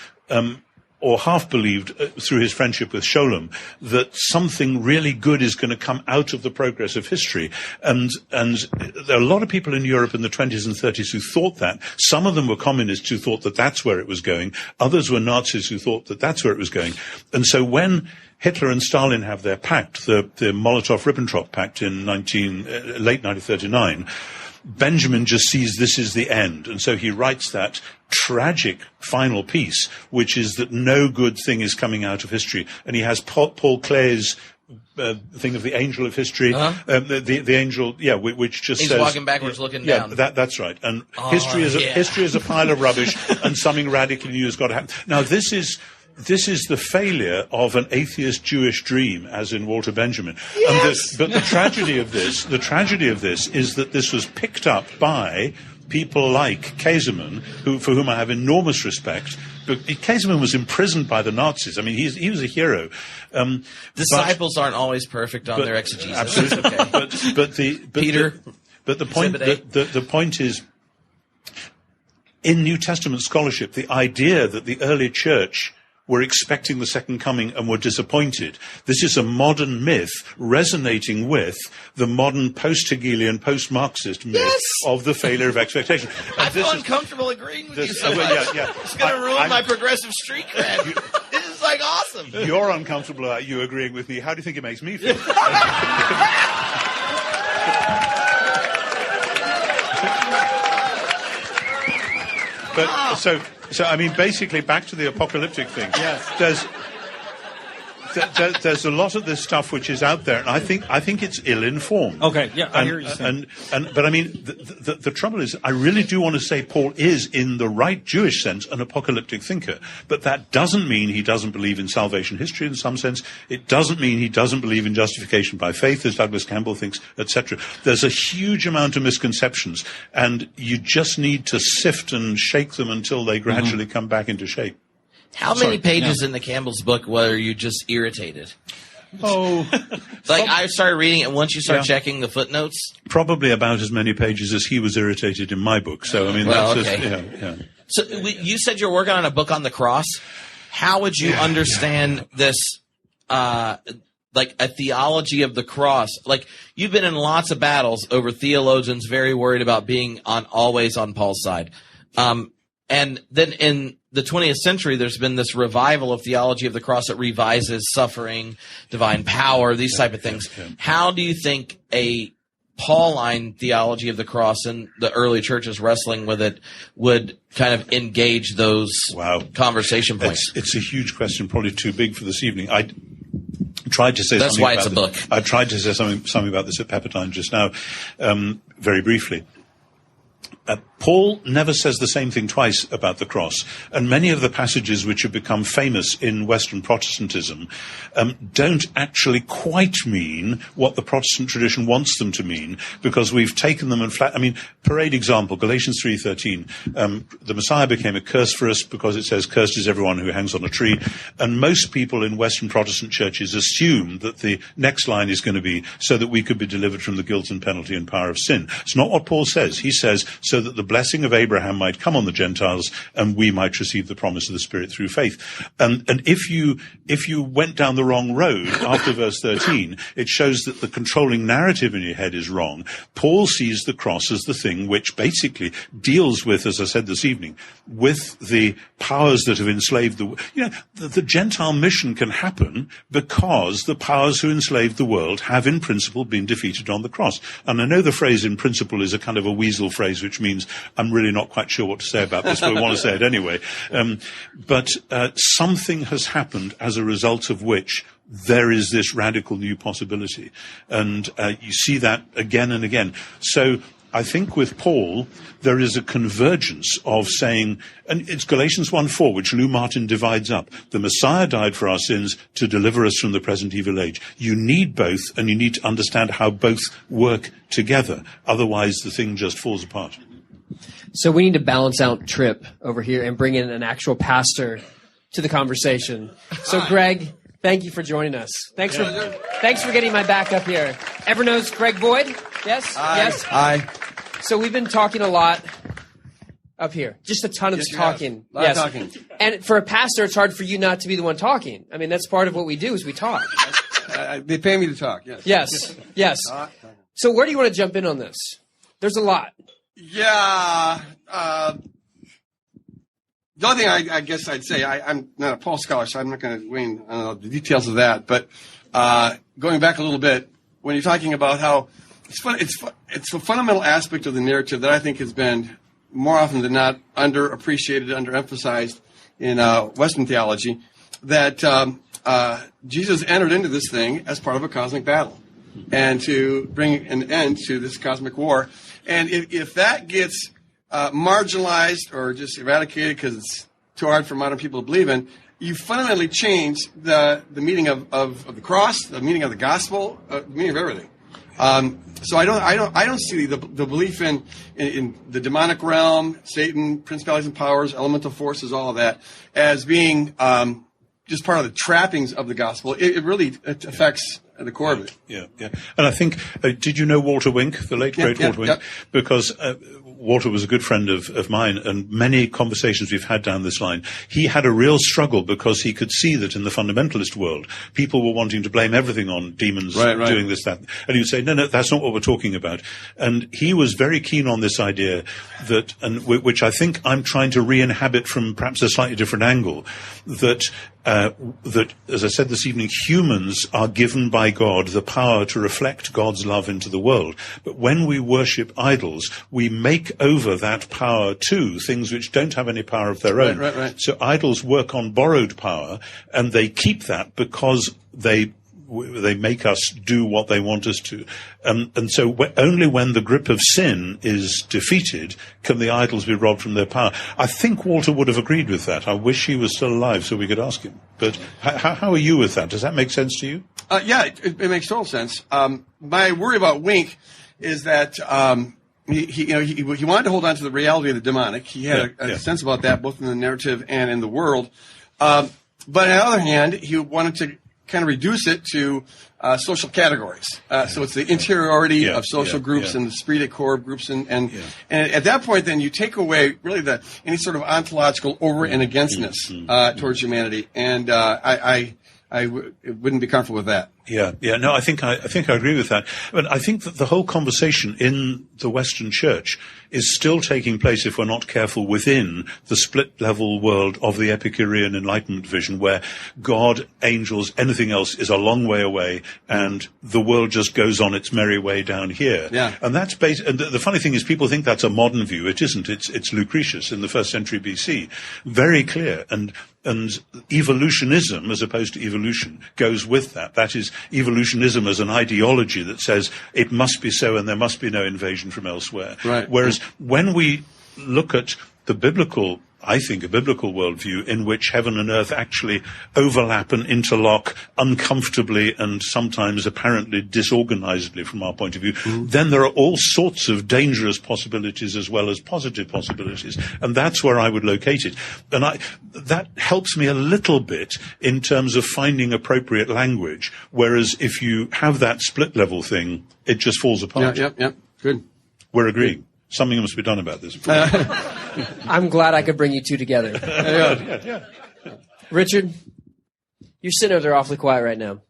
or half believed through his friendship with Sholem, that something really good is going to come out of the progress of history. And there are a lot of people in Europe in the 20s and 30s who thought that. Some of them were communists who thought that that's where it was going. Others were Nazis who thought that that's where it was going. And so when Hitler and Stalin have their pact, the Molotov-Ribbentrop Pact in late 1939, Benjamin just sees this is the end. And so he writes that tragic final piece, which is that no good thing is coming out of history. And he has Paul Klee's thing of the angel of history, the angel, which just he's says... He's walking backwards looking down. That's right. And history is a pile of rubbish and something radically new has got to happen. Now, this is this is the failure of an atheist Jewish dream, as in Walter Benjamin. Yes! But the tragedy of this is that this was picked up by people like Kaiserman, for whom I have enormous respect. But Kaiserman was imprisoned by the Nazis. I mean, he was a hero. Disciples aren't always perfect on their exegesis. Absolutely. Okay. But the point is, in New Testament scholarship, the idea that the early church were expecting the second coming and were disappointed. This is a modern myth resonating with the modern post-Hegelian, post-Marxist myth of the failure of expectation. I feel uncomfortable agreeing with you so much. It's going to ruin my progressive street cred. This is like awesome. You're uncomfortable about you agreeing with me. How do you think it makes me feel? But so I mean, basically, back to the apocalyptic thing. Yes. There's a lot of this stuff which is out there, and I think it's ill-informed. Okay, yeah, I hear you saying. But I mean, the trouble is, I really do want to say Paul is, in the right Jewish sense, an apocalyptic thinker. But that doesn't mean he doesn't believe in salvation history in some sense. It doesn't mean he doesn't believe in justification by faith, as Douglas Campbell thinks, etc. There's a huge amount of misconceptions, and you just need to sift and shake them until they gradually come back into shape. How many pages in the Campbell's book were you just irritated? Oh. Like, I started reading it, and once you start checking the footnotes? Probably about as many pages as he was irritated in my book. So, I mean, that's So, you said you're working on a book on the cross. How would you understand this, like, a theology of the cross? Like, you've been in lots of battles over theologians very worried about being always on Paul's side. And then in the 20th century, there's been this revival of theology of the cross that revises suffering, divine power, these type of things. How do you think a Pauline theology of the cross and the early churches wrestling with it would kind of engage those conversation points? It's a huge question, probably too big for this evening. I tried to say That's something why about it's a book. I tried to say something about this at Pepperdine just now, very briefly. Paul never says the same thing twice about the cross, and many of the passages which have become famous in Western Protestantism don't actually quite mean what the Protestant tradition wants them to mean, because we've taken them and I mean, parade example, Galatians 3:13, the Messiah became a curse for us because it says, cursed is everyone who hangs on a tree, and most people in Western Protestant churches assume that the next line is going to be so that we could be delivered from the guilt and penalty and power of sin. It's not what Paul says. He says, so that the blessing of Abraham might come on the Gentiles and we might receive the promise of the Spirit through faith. And if you went down the wrong road after verse 13, it shows that the controlling narrative in your head is wrong. Paul sees the cross as the thing which basically deals with, as I said this evening, with the powers that have enslaved the Gentile mission can happen because the powers who enslaved the world have in principle been defeated on the cross. And I know the phrase in principle is a kind of a weasel phrase, which means I'm really not quite sure what to say about this, but I want to say it anyway. But something has happened as a result of which there is this radical new possibility. And you see that again and again. So I think with Paul, there is a convergence of saying, and it's Galatians 1:4, which Lou Martin divides up. The Messiah died for our sins to deliver us from the present evil age. You need both, and you need to understand how both work together. Otherwise, the thing just falls apart. So we need to balance out Tripp over here and bring in an actual pastor to the conversation. So Greg, thank you for joining us. Thanks for getting my back up here. Ever knows Greg Boyd? Yes? Yes? Hi. So we've been talking a lot up here. Just a ton of talking. A lot of talking. And for a pastor, it's hard for you not to be the one talking. I mean, that's part of what we do is we talk. They pay me to talk, yes. Yes. So where do you want to jump in on this? There's a lot. Yeah. The only thing I guess I'd say, I'm not a Paul scholar, so I'm not going to weigh in on the details of that. But going back a little bit, when you're talking about how it's a fundamental aspect of the narrative that I think has been more often than not underappreciated, underemphasized in Western theology, that Jesus entered into this thing as part of a cosmic battle and to bring an end to this cosmic war. And if that gets marginalized or just eradicated because it's too hard for modern people to believe in, you fundamentally change the meaning of the cross, the meaning of the gospel, the meaning of everything. So I don't see the belief in the demonic realm, Satan, principalities and powers, elemental forces, all of that, as being just part of the trappings of the gospel. It really affects the core of it. Yeah. And I think, did you know Walter Wink, the late great Walter Wink? Yeah. Because Walter was a good friend of mine, and many conversations we've had down this line, he had a real struggle because he could see that in the fundamentalist world, people were wanting to blame everything on demons doing this, that. And he would say, no, that's not what we're talking about. And he was very keen on this idea that, and which I think I'm trying to re-inhabit from perhaps a slightly different angle, that, as I said this evening, humans are given by God the power to reflect God's love into the world. But when we worship idols, we make over that power to things which don't have any power of their own. Right. So idols work on borrowed power, and they keep that because they make us do what they want us to. And so only when the grip of sin is defeated can the idols be robbed from their power. I think Walter would have agreed with that. I wish he was still alive so we could ask him. But how are you with that? Does that make sense to you? Yeah, it makes total sense. My worry about Wink is that he wanted to hold on to the reality of the demonic. He had a sense about that both in the narrative and in the world. But on the other hand, he wanted to kind of reduce it to social categories. So it's the interiority of social groups and the esprit de corps of groups. And at that point, then you take away really any sort of ontological over and againstness towards humanity. And I wouldn't be comfortable with that. Yeah. No, I think I agree with that. But I think that the whole conversation in the Western Church is still taking place, if we're not careful, within the split-level world of the Epicurean Enlightenment vision, where God, angels, anything else is a long way away, and the world just goes on its merry way down here. Yeah. And that's and the funny thing is, people think that's a modern view. It isn't. It's Lucretius in the 1st century BC. Very clear. And evolutionism, as opposed to evolution, goes with that. That is, evolutionism as an ideology that says it must be so and there must be no invasion from elsewhere. Right. Whereas when we look at the biblical, I think, a biblical worldview in which heaven and earth actually overlap and interlock uncomfortably and sometimes apparently disorganizedly from our point of view, then there are all sorts of dangerous possibilities as well as positive possibilities. And that's where I would locate it. And that helps me a little bit in terms of finding appropriate language. Whereas if you have that split level thing, it just falls apart. Yep. Good. We're agreeing. Something must be done about this. I'm glad I could bring you two together. Yeah. Richard, you're sitting over there awfully quiet right now.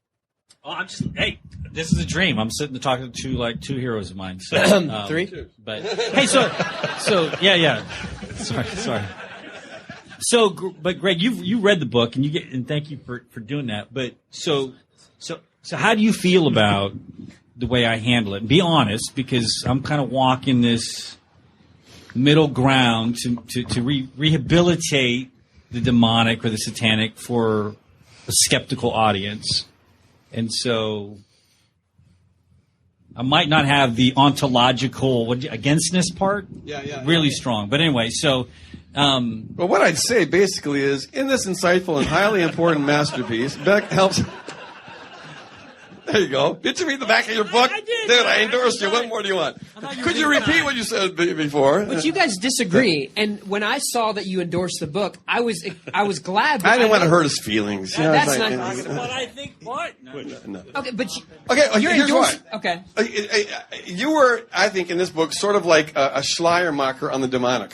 Oh, hey, this is a dream. I'm sitting talking to like two heroes of mine. So, 3? But hey, so yeah. Sorry. So, but Greg, you read the book and thank you for doing that. But so how do you feel about the way I handle it? And be honest, because I'm kind of walking this middle ground to rehabilitate the demonic or the satanic for a skeptical audience. And so I might not have the ontological againstness part really strong. But anyway, so... well, what I'd say basically is, in this insightful and highly important masterpiece, Beck helps... There you go. Did you read the back of your book? I did. Dude, I endorsed you. What more do you want? Could you repeat what you said before? But you guys disagree, and when I saw that you endorsed the book, I was glad. I didn't want to hurt his feelings. You know, that's like, not what I think. What? No. Okay, but you're here's why. Okay. You were, I think, in this book, sort of like a Schleiermacher on the demonic.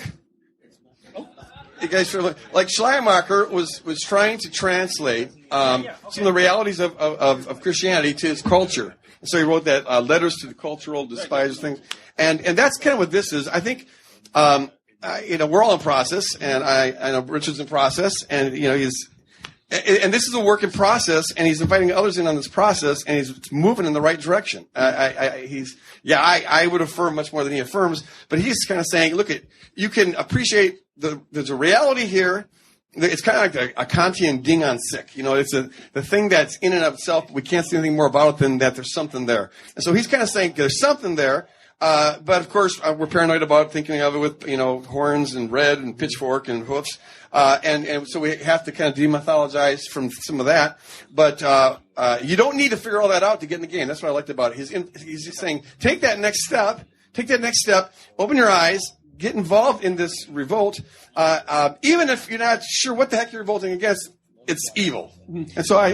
You guys feel like Schleiermacher was trying to translate some of the realities of Christianity to its culture. And so he wrote that letters to the cultural despisers things, and that's kind of what this is. I think we're all in process, and I know Richard's in process, and and this is a work in process, and he's inviting others in on this process, and he's moving in the right direction. I would affirm much more than he affirms, but he's kind of saying, look, you can appreciate there's a reality here. It's kind of like a Kantian ding on sick. It's the thing that's in and of itself. We can't see anything more about it than that there's something there. And so he's kind of saying there's something there. But of course, we're paranoid about thinking of it with, horns and red and pitchfork and hoofs. And so we have to kind of demythologize from some of that. But, you don't need to figure all that out to get in the game. That's what I liked about it. He's just saying, take that next step, open your eyes, get involved in this revolt. Even if you're not sure what the heck you're revolting against, it's evil. And so I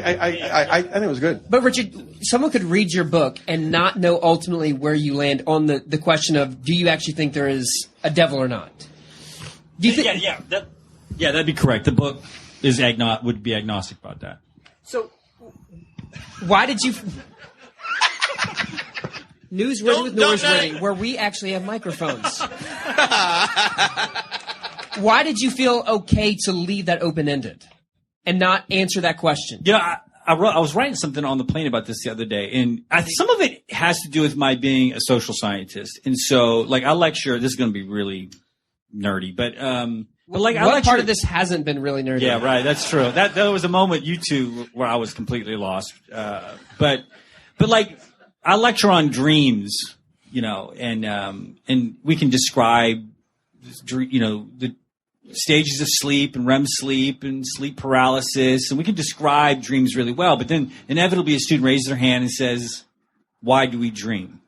think it was good. But Richard, someone could read your book and not know ultimately where you land on the question of, do you actually think there is a devil or not? Do you think? Yeah, that'd be correct. The book would be agnostic about that. So, why did you? Newsworthy with Newsworthy, where we actually have microphones. Why did you feel okay to leave that open-ended and not answer that question? Yeah, I was writing something on the plane about this the other day, and some of it has to do with my being a social scientist. And so, I lecture. This is going to be really nerdy, but what part of this hasn't been really nerdy? Yeah, right. That's true. That was a moment, you two, where I was completely lost. But I lecture on dreams, and we can describe, the stages of sleep and REM sleep and sleep paralysis, and we can describe dreams really well. But then inevitably a student raises their hand and says, "Why do we dream?"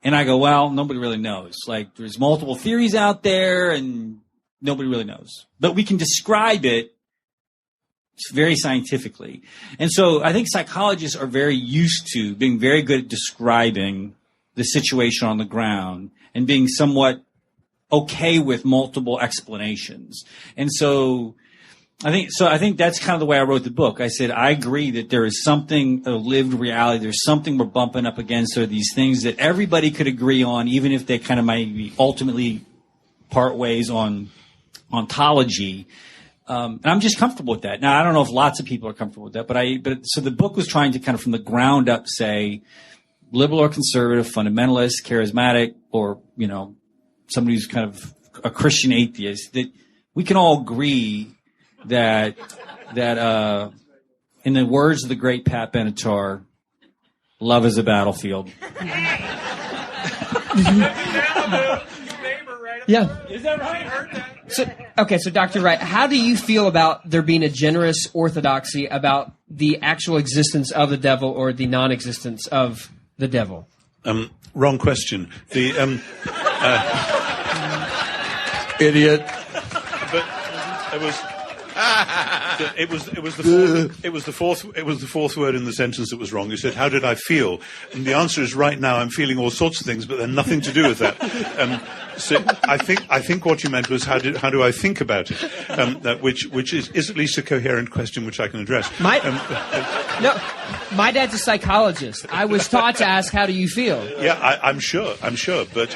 And I go, "Well, nobody really knows. There's multiple theories out there, and nobody really knows. But we can describe it very scientifically." And so I think psychologists are very used to being very good at describing the situation on the ground and being somewhat okay with multiple explanations. And so I think that's kind of the way I wrote the book. I said, I agree that there is something, a lived reality, there's something we're bumping up against. There are these things that everybody could agree on, even if they kind of might be ultimately part ways on ontology. And I'm just comfortable with that. Now, I don't know if lots of people are comfortable with that, but so the book was trying to kind of from the ground up say liberal or conservative, fundamentalist, charismatic, or, somebody who's kind of a Christian atheist, that we can all agree that in the words of the great Pat Benatar, love is a battlefield. Yeah. Is that right? So Dr. Wright, how do you feel about there being a generous orthodoxy about the actual existence of the devil or the non-existence of the devil? Wrong question. Idiot. But it was the fourth word in the sentence that was wrong. You said, "How did I feel?" And the answer is, right now I'm feeling all sorts of things, but they're nothing to do with that. So I think what you meant was how do I think about it? Which is at least a coherent question which I can address. No, my dad's a psychologist. I was taught to ask, "How do you feel?" Yeah, I'm sure. But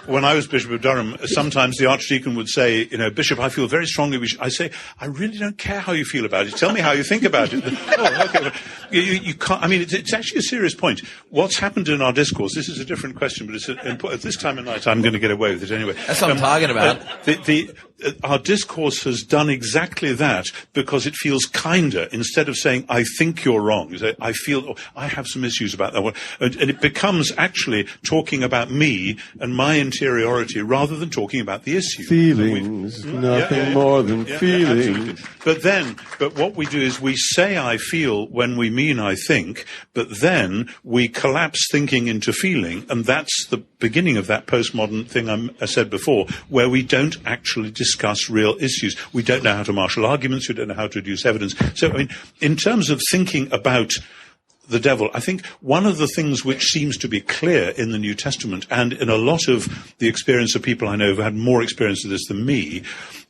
when I was Bishop of Durham, sometimes the Archdeacon would say, "Bishop, I feel very strongly." I say, "I really don't care how you feel about it. Tell me how you think about it." Oh, okay. You can't. I mean, it's actually a serious point. What's happened in our discourse? This is a different question, but at this time of night, I'm going to get away with it anyway. That's what I'm talking about. Our discourse has done exactly that because it feels kinder. Instead of saying, "I think you're wrong," you say, "I feel I have some issues about that one," and it becomes actually talking about me and my interiority rather than talking about the issue. Feelings, nothing more than feelings. Absolutely. But what we do is we say "I feel" when we mean "I think," but then we collapse thinking into feeling, and that's the beginning of that postmodern thing I said before, where we don't actually discuss real issues. We don't know how to marshal arguments. We don't know how to deduce evidence. So, in terms of thinking about the devil, I think one of the things which seems to be clear in the New Testament and in a lot of the experience of people I know who've had more experience of this than me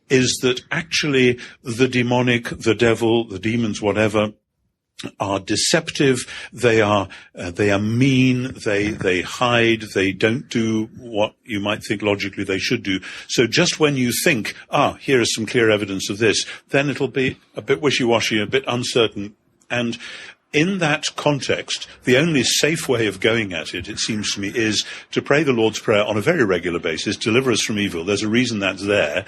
is that actually the demonic, the devil, the demons, whatever, are deceptive, they are mean, they hide, they don't do what you might think logically they should do. So just when you think, here is some clear evidence of this, then it'll be a bit wishy-washy, a bit uncertain. And in that context, the only safe way of going at it, it seems to me, is to pray the Lord's Prayer on a very regular basis, deliver us from evil. There's a reason that's there.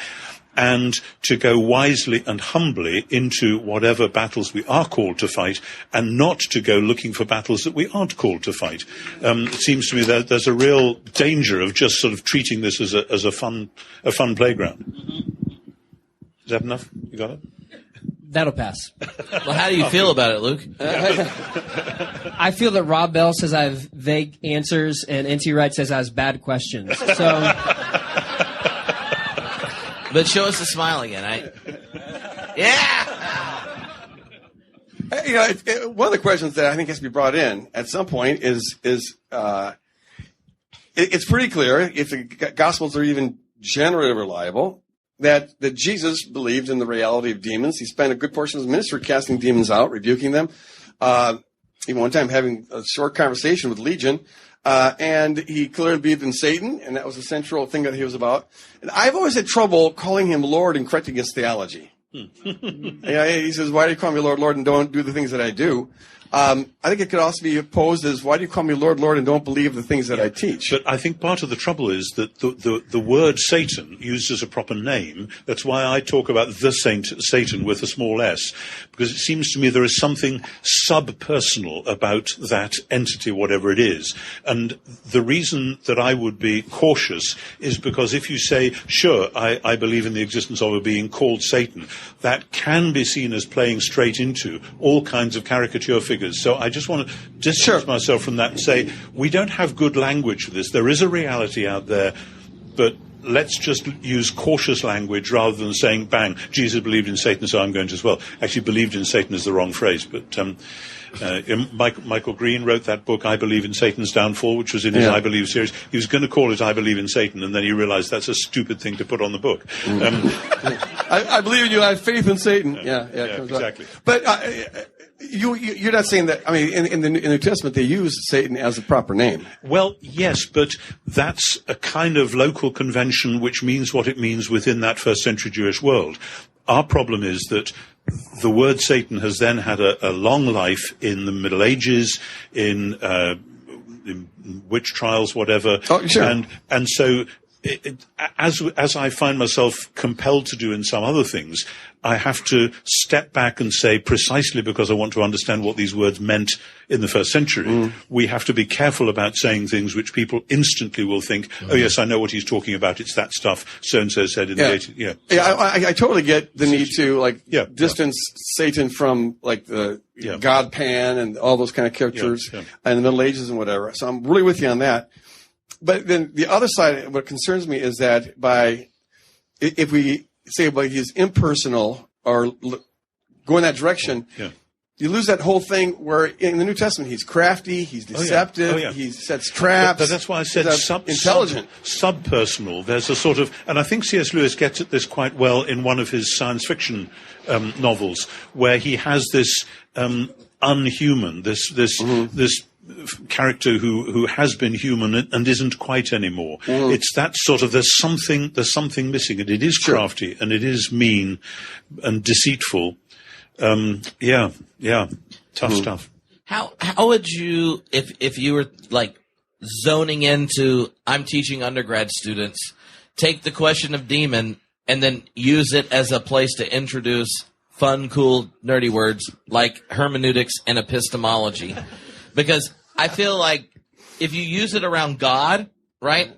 and to go wisely and humbly into whatever battles we are called to fight, and not to go looking for battles that we aren't called to fight. It seems to me that there's a real danger of just sort of treating this as a fun playground. Is that enough? You got it? That'll pass. Well, how do you feel about it, Luke? I feel that Rob Bell says I have vague answers, and N.T. Wright says I have bad questions. So, but show us the smile again. Yeah. One of the questions that I think has to be brought in at some point is it's pretty clear, if the Gospels are even generally reliable, that Jesus believed in the reality of demons. He spent a good portion of his ministry casting demons out, rebuking them. Even one time having a short conversation with Legion. And he clearly believed in Satan, and that was the central thing that he was about. And I've always had trouble calling him Lord and correcting his theology. He says, why do you call me Lord, Lord, and don't do the things that I do? I think it could also be posed as, why do you call me Lord, Lord, and don't believe the things that I teach? But I think part of the trouble is that the word Satan, used as a proper name, that's why I talk about the saint Satan with a small s, because it seems to me there is something sub-personal about that entity, whatever it is. And the reason that I would be cautious is because if you say, sure, I believe in the existence of a being called Satan, that can be seen as playing straight into all kinds of caricature figures. So I just want to distance myself from that and say, we don't have good language for this. There is a reality out there, but let's just use cautious language rather than saying, bang, Jesus believed in Satan, so I'm going to as well. Actually, believed in Satan is the wrong phrase, but Michael Green wrote that book, I Believe in Satan's Downfall, which was in his I Believe series. He was going to call it I Believe in Satan, and then he realized that's a stupid thing to put on the book. I believe in you, I have faith in Satan. Yeah, exactly. But you're not saying that, I mean, in the New Testament, they use Satan as a proper name. Well, yes, but that's a kind of local convention which means what it means within that first century Jewish world. Our problem is that the word Satan has then had a long life in the Middle Ages, in witch trials, whatever. Oh, sure. And so, as I find myself compelled to do in some other things, I have to step back and say, precisely because I want to understand what these words meant in the first century, we have to be careful about saying things which people instantly will think, oh yes, I know what he's talking about, it's that stuff so-and-so said in the 80s. I totally get the need to distance Satan from the God Pan and all those kind of characters and the Middle Ages and whatever. So I'm really with you on that. But then the other side, what concerns me is that if we say he's impersonal or go in that direction, you lose that whole thing where in the New Testament he's crafty, he's deceptive, he sets traps. But that's why I said intelligent. Sub-personal. There's a sort of, and I think C.S. Lewis gets at this quite well in one of his science fiction novels, where he has this unhuman, this character who has been human and isn't quite anymore. It's that sort of, there's something missing, and it is crafty and it is mean and deceitful. Tough stuff. How would you, if you were zoning into, I'm teaching undergrad students, take the question of demon and then use it as a place to introduce fun, cool, nerdy words like hermeneutics and epistemology? Because I feel like if you use it around God, right?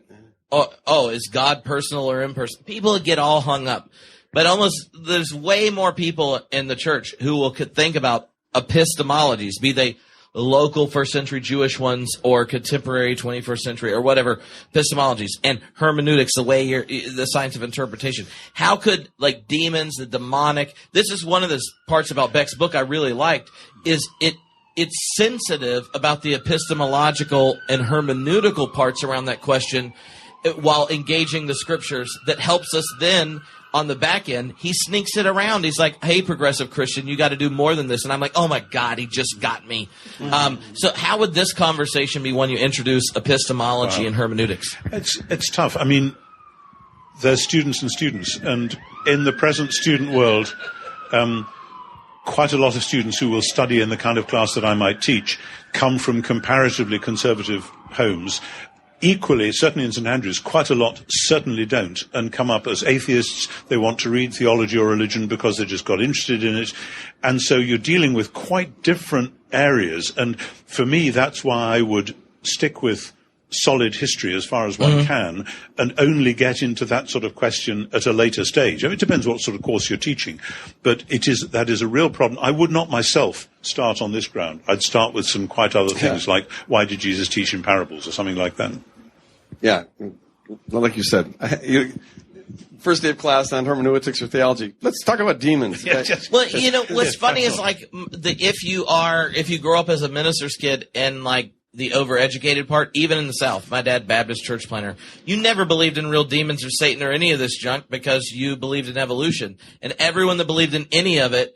Oh, is God personal or impersonal? People get all hung up. But there's way more people in the church who will think about epistemologies, be they local first century Jewish ones or contemporary 21st century or whatever epistemologies, and hermeneutics, the science of interpretation. How could demons, the demonic, this is one of the parts about Beck's book I really liked, is it's sensitive about the epistemological and hermeneutical parts around that question while engaging the scriptures that helps us then on the back end. He sneaks it around. He's like, hey, progressive Christian, you got to do more than this. And I'm like, oh my God, he just got me. So how would this conversation be when you introduce epistemology and hermeneutics? It's tough. I mean, there's students and students, and in the present student world, quite a lot of students who will study in the kind of class that I might teach come from comparatively conservative homes. equally, certainly in St. Andrews, quite a lot certainly don't and come up as atheists. They want to read theology or religion because they just got interested in it. And so you're dealing with quite different areas. And for me, that's why I would stick with solid history as far as one can and only get into that sort of question at a later stage. I mean, it depends what sort of course you're teaching, but that is a real problem. I would not myself start on this ground. I'd start with some quite other things like why did Jesus teach in parables or something like that. Yeah, like you said, first day of class on hermeneutics or theology. Let's talk about demons. Well, you know, what's funny is like if you grow up as a minister's kid and like the overeducated part, even in the South, my dad, Baptist church planter, you never believed in real demons or Satan or any of this junk because you believed in evolution. And everyone that believed in any of it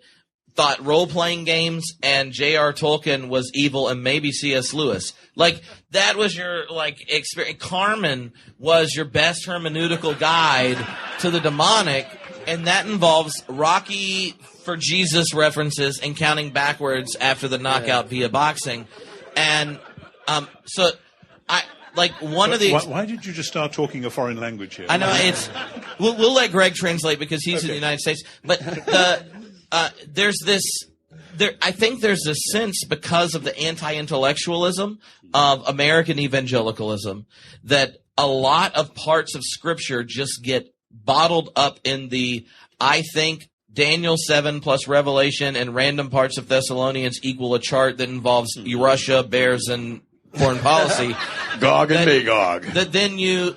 thought role-playing games and J.R. Tolkien was evil and maybe C.S. Lewis. Like, that was your, like, experience. Carmen was your best hermeneutical guide to the demonic, and that involves Rocky for Jesus references and counting backwards after the knockout via boxing. And so I like one of the. Why did you just start talking a foreign language here? I know it's. We'll let Greg translate because he's in the United States. But there's this. I think there's a sense because of the anti-intellectualism of American evangelicalism that a lot of parts of Scripture just get bottled up in the I think. Daniel 7 plus Revelation and random parts of Thessalonians equal a chart that involves Russia, bears, and foreign policy. Gog and Magog. That then you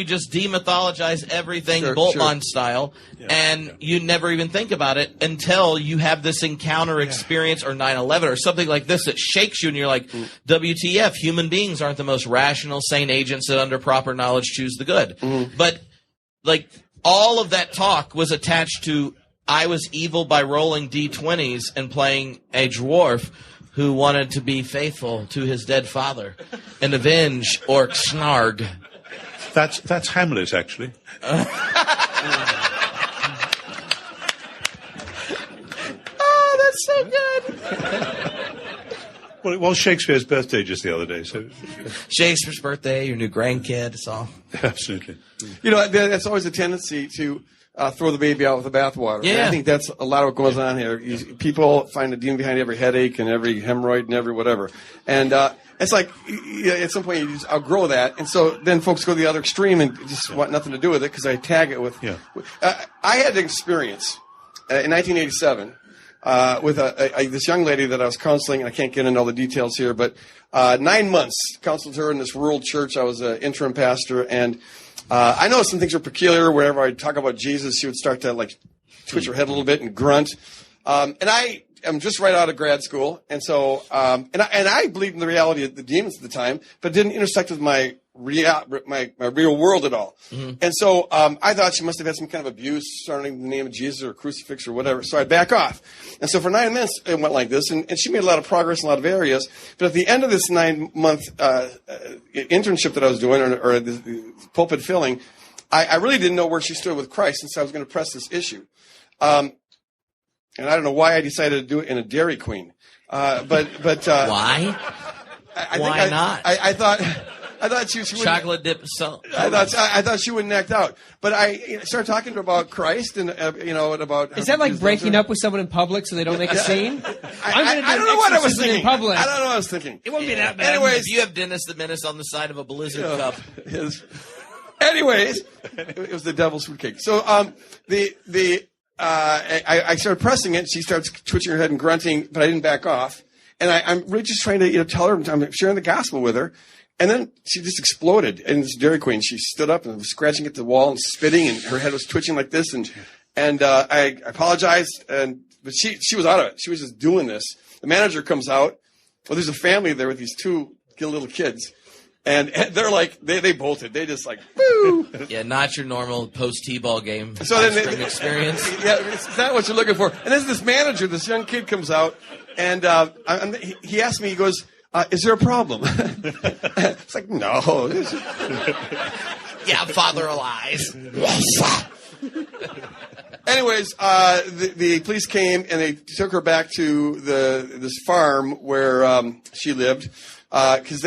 just demythologize everything Boltman style, and you never even think about it until you have this encounter experience or 9/11 or something like this that shakes you, and you're like, WTF, human beings aren't the most rational, sane agents that under proper knowledge choose the good. But like all of that talk was attached to I was evil by rolling D20s and playing a dwarf who wanted to be faithful to his dead father and avenge Orc Snarg. That's Hamlet, actually. Oh, that's so good. Well, it was Shakespeare's birthday just the other day, so Shakespeare's birthday, your new grandkid, it's all. Absolutely. You know, that's always a tendency to throw the baby out with the bathwater. Yeah. And I think that's a lot of what goes on here. People find a demon behind every headache and every hemorrhoid and every whatever. And it's like at some point you just outgrow that. And so then folks go to the other extreme and just want nothing to do with it because I tag it with. Yeah. I had an experience in 1987 with this young lady that I was counseling, and I can't get into all the details here, but 9 months counseled her in this rural church. I was an interim pastor, and I know some things are peculiar. Whenever I talk about Jesus, she would start to like twitch her head a little bit and grunt. And I am just right out of grad school, and so and I believed in the reality of the demons at the time, but didn't intersect with my real world at all. And so I thought she must have had some kind of abuse surrounding the name of Jesus or a crucifix or whatever. So I back off. And so for 9 months it went like this, and she made a lot of progress in a lot of areas. But at the end of this 9-month internship that I was doing, or the pulpit filling, I really didn't know where she stood with Christ, and so I was going to press this issue. And I don't know why I decided to do it in a Dairy Queen. But Why? Why not? I thought she would chocolate dip. I thought she wouldn't act out, but I started talking to her about Christ and and about. Is that like breaking up with someone in public so they don't make a scene? I don't know what I was thinking. In public. I don't know what I was thinking. It won't be that bad. Anyways, if you have Dennis the Menace on the side of a Blizzard cup. Anyways, it was the devil's fruitcake. So I started pressing it. She starts twitching her head and grunting, but I didn't back off. And I'm really just trying to tell her, I'm sharing the gospel with her. And then she just exploded in this Dairy Queen. She stood up and was scratching at the wall and spitting, and her head was twitching like this. And I apologized, but she was out of it. She was just doing this. The manager comes out. Well, there's a family there with these two little kids. And they're like, they bolted. They just like, woo. Yeah, not your normal post T-ball game. So then experience. Yeah, it's not what you're looking for. And then this manager, this young kid comes out, and he asked me, he goes, is there a problem? It's like, no. Yeah, father of lies. Anyways, the police came and they took her back to this farm where she lived because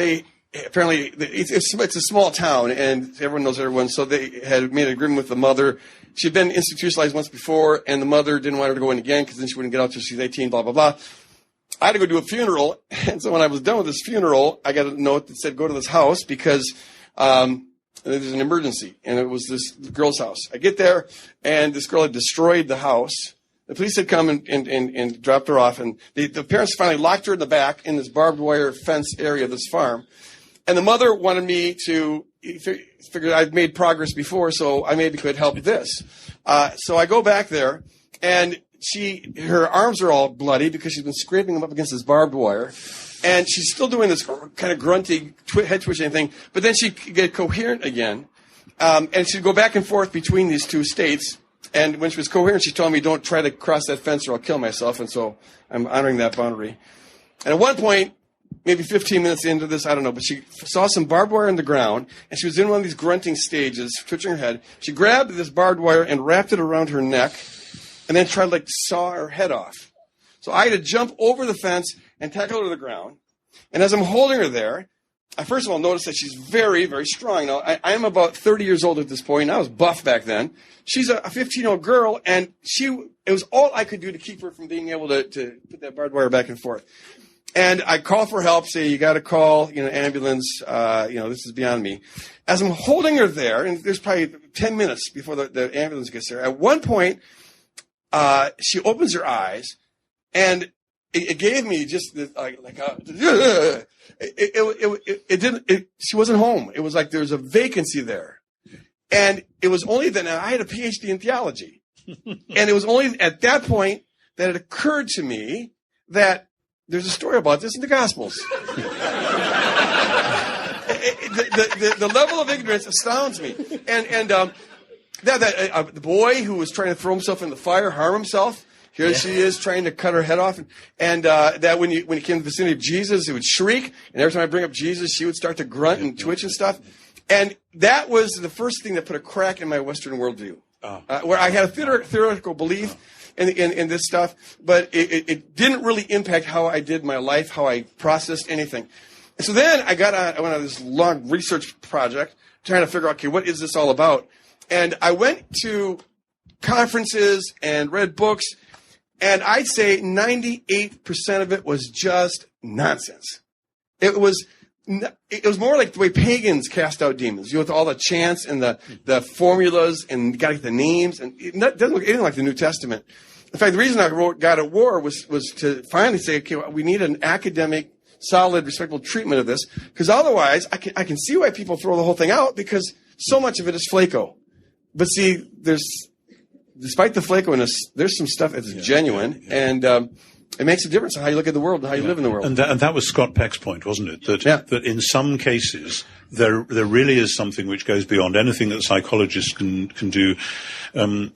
apparently it's a small town, and everyone knows everyone. So they had made an agreement with the mother. She'd been institutionalized once before, and the mother didn't want her to go in again because then she wouldn't get out till she's 18, blah, blah, blah. I had to go do a funeral, and so when I was done with this funeral, I got a note that said, go to this house because there's an emergency, and it was this girl's house. I get there, and this girl had destroyed the house. The police had come and dropped her off, and the parents finally locked her in the back in this barbed wire fence area of this farm. And the mother wanted me to figure I'd made progress before, so I maybe could help this. So I go back there, and her arms are all bloody because she's been scraping them up against this barbed wire. And she's still doing this kind of grunty, head twitching thing. But then she'd get coherent again. And she'd go back and forth between these two states. And when she was coherent, she told me, don't try to cross that fence or I'll kill myself. And so I'm honoring that boundary. And at one point, maybe 15 minutes into this, I don't know, but she saw some barbed wire on the ground, and she was in one of these grunting stages, twitching her head. She grabbed this barbed wire and wrapped it around her neck, and then tried to, saw her head off. So I had to jump over the fence and tackle her to the ground. And as I'm holding her there, I first of all noticed that she's very, very strong. Now, I am about 30 years old at this point. I was buff back then. She's a 15-year-old girl, and it was all I could do to keep her from being able to put that barbed wire back and forth. And I call for help, say, you got to call, ambulance, this is beyond me. As I'm holding her there, and there's probably 10 minutes before the ambulance gets there, at one point, she opens her eyes, and it gave me just this, she wasn't home. It was like there was a vacancy there. And it was only then, I had a PhD in theology. And it was only at that point that it occurred to me that there's a story about this in the Gospels. The level of ignorance astounds me. And the boy who was trying to throw himself in the fire, harm himself, here she is trying to cut her head off. And that when he came to the vicinity of Jesus, he would shriek. And every time I bring up Jesus, she would start to grunt and twitch and stuff. And that was the first thing that put a crack in my Western worldview, where I had a theoretical belief in this stuff, but it didn't really impact how I did my life, how I processed anything. And so then I went on this long research project trying to figure out, okay, what is this all about? And I went to conferences and read books, and I'd say 98% of it was just nonsense. It was more like the way pagans cast out demons, with all the chants and the formulas and you got to get the names, and it doesn't look anything like the New Testament. In fact, the reason I wrote God at War was to finally say, okay, we need an academic, solid, respectful treatment of this, because otherwise I can see why people throw the whole thing out, because so much of it is flako. But see, despite the flakoness, there's some stuff that's genuine, and it makes a difference on how you look at the world and how you live in the world. And that was Scott Peck's point, wasn't it? That in some cases there really is something which goes beyond anything that psychologists can do, and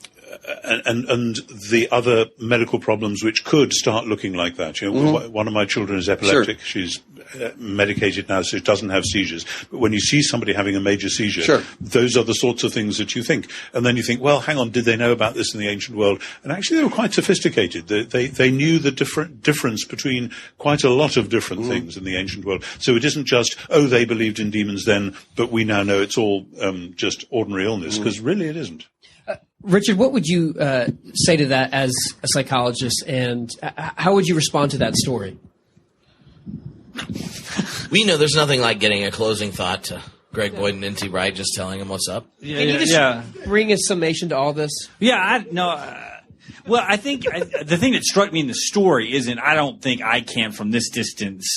the other medical problems which could start looking like that. One of my children is epileptic. Sure. She's medicated now, so she doesn't have seizures. But when you see somebody having a major seizure, those are the sorts of things that you think. And then you think, well, hang on, did they know about this in the ancient world? And actually, they were quite sophisticated. They knew the difference between quite a lot of different things in the ancient world. So it isn't just, they believed in demons then, but we now know it's all just ordinary illness, because really it isn't. Richard, what would you say to that as a psychologist, and how would you respond to that story? We know there's nothing like getting a closing thought to Greg Boyd and N.T. Wright, just telling him what's up. Can you just bring a summation to all this? Yeah, well, I think the thing that struck me in the story isn't, I don't think I can from this distance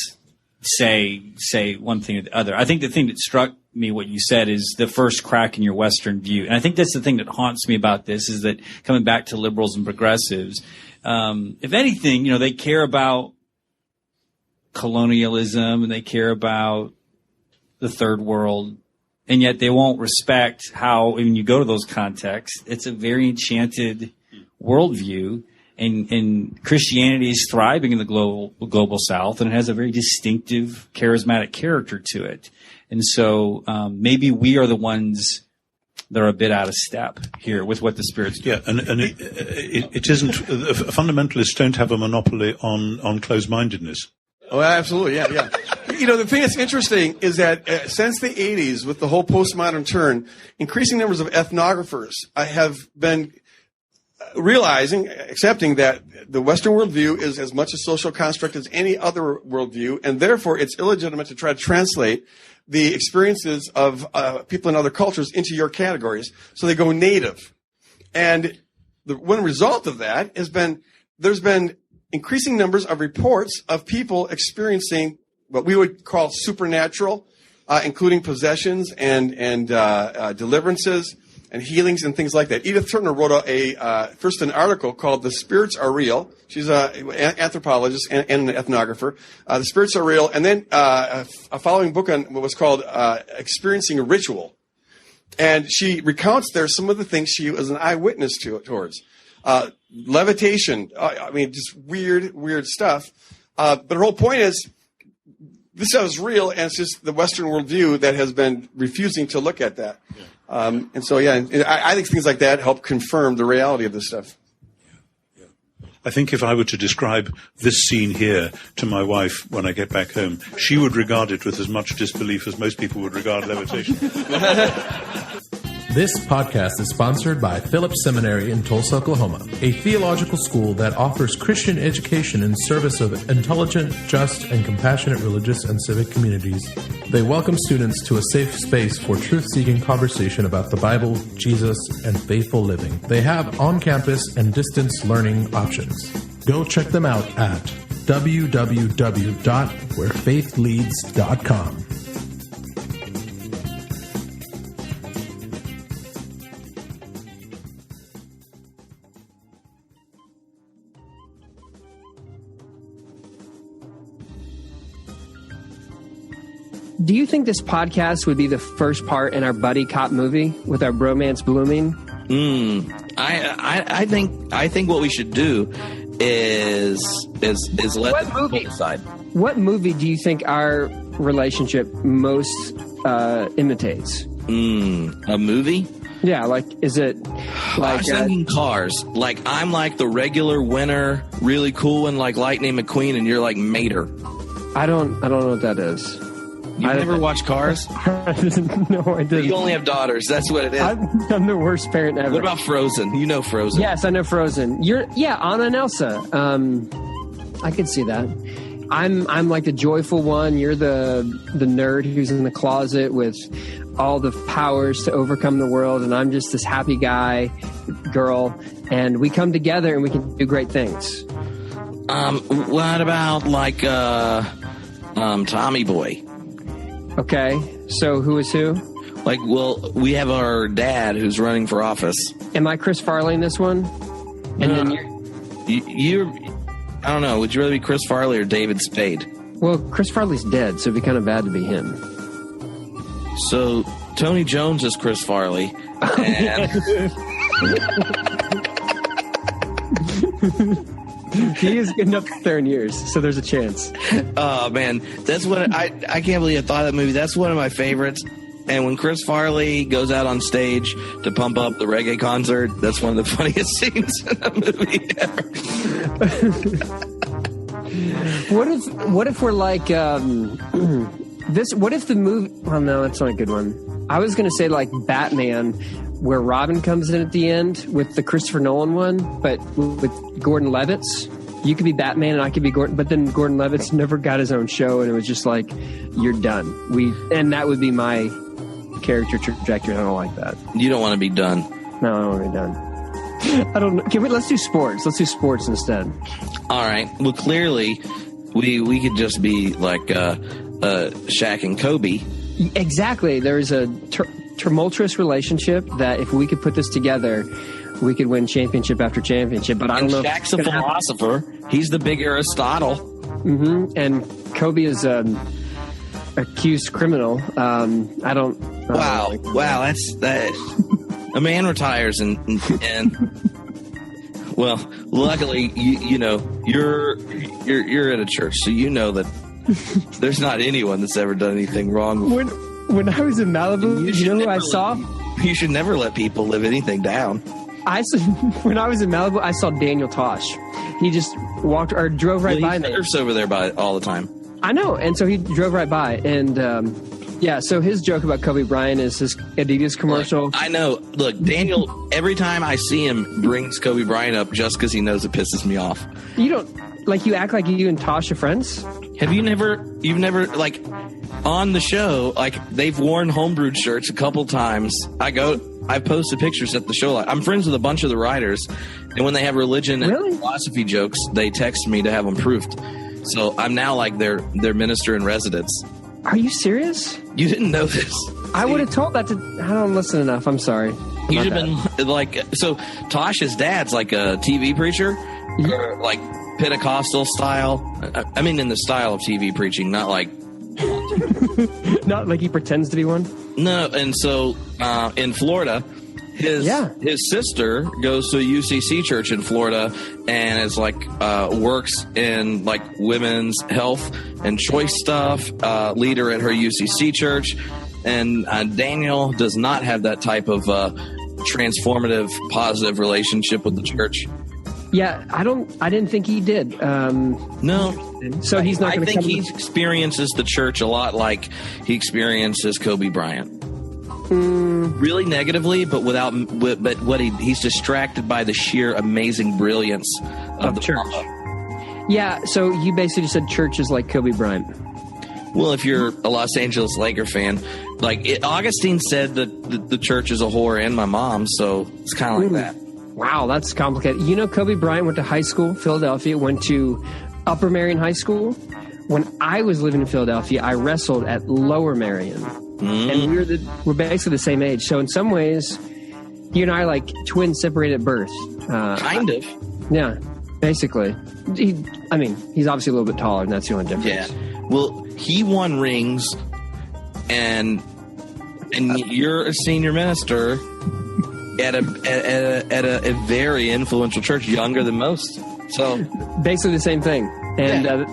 say one thing or the other. I think the thing that struck me, what you said, is the first crack in your Western view. And I think that's the thing that haunts me about this, is that coming back to liberals and progressives, if anything, they care about colonialism and they care about the third world, and yet they won't respect how, when you go to those contexts, it's a very enchanted worldview, and Christianity is thriving in the global South, and it has a very distinctive, charismatic character to it. And so maybe we are the ones that are a bit out of step here with what the Spirit's doing. Yeah, and it isn't. Fundamentalists don't have a monopoly on closed-mindedness. Oh, absolutely, yeah. the thing that's interesting is that since the 80s, with the whole postmodern turn, increasing numbers of ethnographers have been accepting that the Western worldview is as much a social construct as any other worldview, and therefore it's illegitimate to try to translate the experiences of people in other cultures into your categories. So they go native. And one result of that has been there's been increasing numbers of reports of people experiencing what we would call supernatural, including possessions and deliverances and healings and things like that. Edith Turner wrote first an article called "The Spirits Are Real." She's an anthropologist and an ethnographer. The Spirits Are Real, and then a following book on what was called "Experiencing a Ritual," and she recounts there some of the things she was an eyewitness towards. Levitation, just weird stuff. But her whole point is, this stuff is real, and it's just the Western worldview that has been refusing to look at that. Yeah. I think things like that help confirm the reality of this stuff. Yeah. I think if I were to describe this scene here to my wife when I get back home, she would regard it with as much disbelief as most people would regard levitation. This podcast is sponsored by Phillips Seminary in Tulsa, Oklahoma, a theological school that offers Christian education in service of intelligent, just, and compassionate religious and civic communities. They welcome students to a safe space for truth-seeking conversation about the Bible, Jesus, and faithful living. They have on-campus and distance learning options. Go check them out at www.wherefaithleads.com. Do you think this podcast would be the first part in our buddy cop movie with our bromance blooming? I think what we should do is let the people decide. What movie do you think our relationship most imitates? A movie? Yeah, is it like... I was thinking Cars. I'm like the regular winner, really cool one, like Lightning McQueen, and you're like Mater. I don't know what that is. You've never watched Cars? No, I didn't. You only have daughters. That's what it is. I'm the worst parent ever. What about Frozen? You know Frozen. Yes, I know Frozen. Anna and Elsa. I could see that. I'm like the joyful one. You're the nerd who's in the closet with all the powers to overcome the world, and I'm just this happy guy, girl, and we come together and we can do great things. What about Tommy Boy? Okay, so who is who? We have our dad who's running for office. Am I Chris Farley in this one? And then you're I don't know. Would you rather be Chris Farley or David Spade? Well, Chris Farley's dead, so it'd be kind of bad to be him. So Tony Jones is Chris Farley. And he is getting up there in years, so there's a chance. Oh, man. That's what I can't believe I thought of that movie. That's one of my favorites. And when Chris Farley goes out on stage to pump up the reggae concert, that's one of the funniest scenes in a movie ever. What if we're like this? What if the movie? Well, no, that's not a good one. I was going to say like Batman, where Robin comes in at the end with the Christopher Nolan one, but with Gordon Levitt. You could be Batman and I could be Gordon, but then Gordon Levitt never got his own show, and it was just like, you're done. And that would be my character trajectory, and I don't like that. You don't want to be done. No, I don't want to be done. I don't know. Let's do sports. Let's do sports instead. All right. Well, clearly, we could just be like Shaq and Kobe. Exactly. There's a tumultuous relationship that if we could put this together, we could win championship after championship. But I don't know. Shaq's a philosopher. He's the big Aristotle. Mm-hmm. And Kobe is accused criminal. I don't. Wow. That's that. A man retires and well, luckily you know you're at a church, so you know that there's not anyone that's ever done anything wrong. When I was in Malibu, you know who I saw? You should never let people live anything down. When I was in Malibu, I saw Daniel Tosh. He just walked or drove right by me. He surfs over there all the time. I know. And so he drove right by. And so his joke about Kobe Bryant is his Adidas commercial. Look, I know. Look, Daniel, every time I see him, brings Kobe Bryant up just because he knows it pisses me off. You don't, like, you act like you and Tosh are friends? You've never, like, on the show, like, they've worn homebrewed shirts a couple times. I posted pictures at the show. I'm friends with a bunch of the writers, and when they have religion and philosophy jokes, they text me to have them proofed. So I'm now like their minister in residence. Are you serious? You didn't know this. I would have told that to... I don't listen enough. I'm sorry. You should have been like... So Tosh's dad's like a TV preacher, or like Pentecostal style. I mean, in the style of TV preaching, not like... Not like he pretends to be one? No, and so in Florida, his sister goes to a UCC church in Florida and is like works in like women's health and choice stuff, leader at her UCC church. And Daniel does not have that type of transformative, positive relationship with the church. Yeah, I didn't think he did. No. So he's not going to come... I think he experiences the church a lot like he experiences Kobe Bryant. Really negatively, but he's distracted by the sheer amazing brilliance of the church. Yeah, so you basically just said church is like Kobe Bryant. Well, if you're a Los Angeles Laker fan, like Augustine said that the church is a whore and my mom, so it's kind of like that. Wow, that's complicated. You know, Kobe Bryant went to high school, Philadelphia, went to Upper Marion High School. When I was living in Philadelphia, I wrestled at Lower Marion. And we're basically the same age. So in some ways, you and I are like twins separated at birth. Kind of. Yeah, basically. He's obviously a little bit taller, and that's the only difference. Yeah. Well, he won rings, and you're a senior minister at a very influential church, younger than most. So basically the same thing, and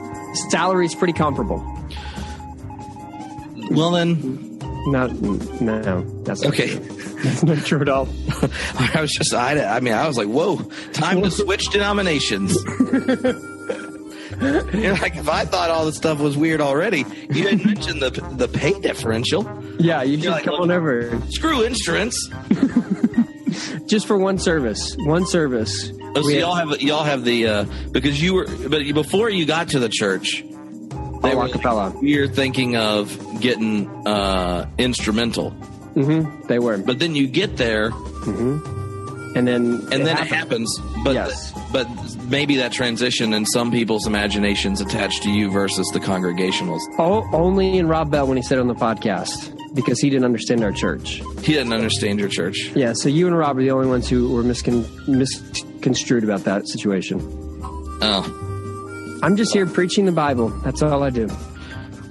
salary's pretty comparable. Well then, no, that's not okay. True. That's not true at all. I was like, whoa, time to switch denominations. You're like, if I thought all this stuff was weird already, you didn't mention the pay differential. Yeah, you just come on over. Screw insurance. Just for one service. One service. Oh, so y'all have the because before you got to the church, they were acapella. You're thinking of getting instrumental. Mm-hmm. They were. But then you get there, and then it happens. But but maybe that transition in some people's imaginations attached to you versus the Congregationals. Oh, only in Rob Bell when he said it on the podcast, because he didn't understand our church. He didn't understand your church. Yeah, so you and Rob are the only ones who were misconstrued about that situation. Oh. I'm just here preaching the Bible. That's all I do.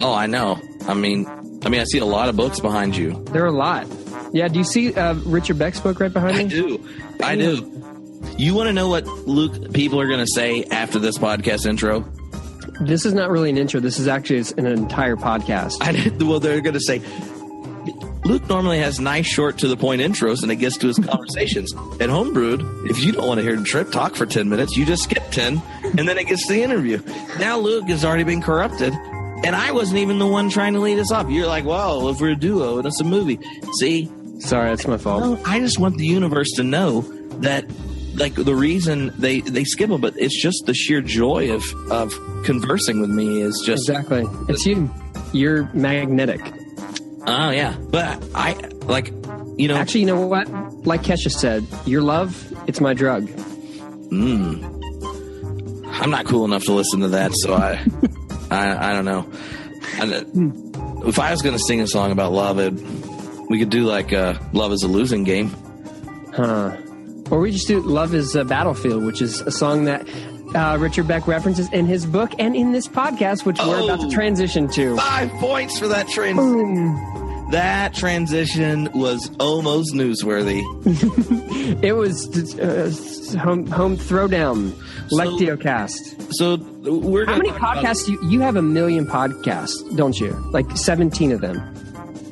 Oh, I know. I mean, I see a lot of books behind you. There are a lot. Yeah, do you see Richard Beck's book right behind me? I do. You want to know what people are going to say after this podcast intro? This is not really an intro. This is actually an entire podcast. Well, they're going to say, Luke normally has nice, short, to-the-point intros, and it gets to his conversations. At Homebrewed, if you don't want to hear Tripp talk for 10 minutes, you just skip 10, and then it gets to the interview. Now Luke has already been corrupted, and I wasn't even the one trying to lead us off. You're like, well, if we're a duo and it's a movie. See? Sorry, that's my fault. No, I just want the universe to know that, like, the reason they skip them, but it's just the sheer joy of conversing with me is just... Exactly. It's you. You're magnetic. Oh, yeah. But I, like, you know... Actually, you know what? Like Kesha said, your love, it's my drug. I'm not cool enough to listen to that, so I don't know. If I was going to sing a song about love, we could do, like, Love is a Losing Game. Huh. Or we just do Love is a Battlefield, which is a song that Richard Beck references in his book and in this podcast, which we're about to transition to. 5 points for that transition. That transition was almost newsworthy. It was home throwdown, Lectiocast. So we're how many podcasts? You have 1 million podcasts, don't you? Like 17 of them.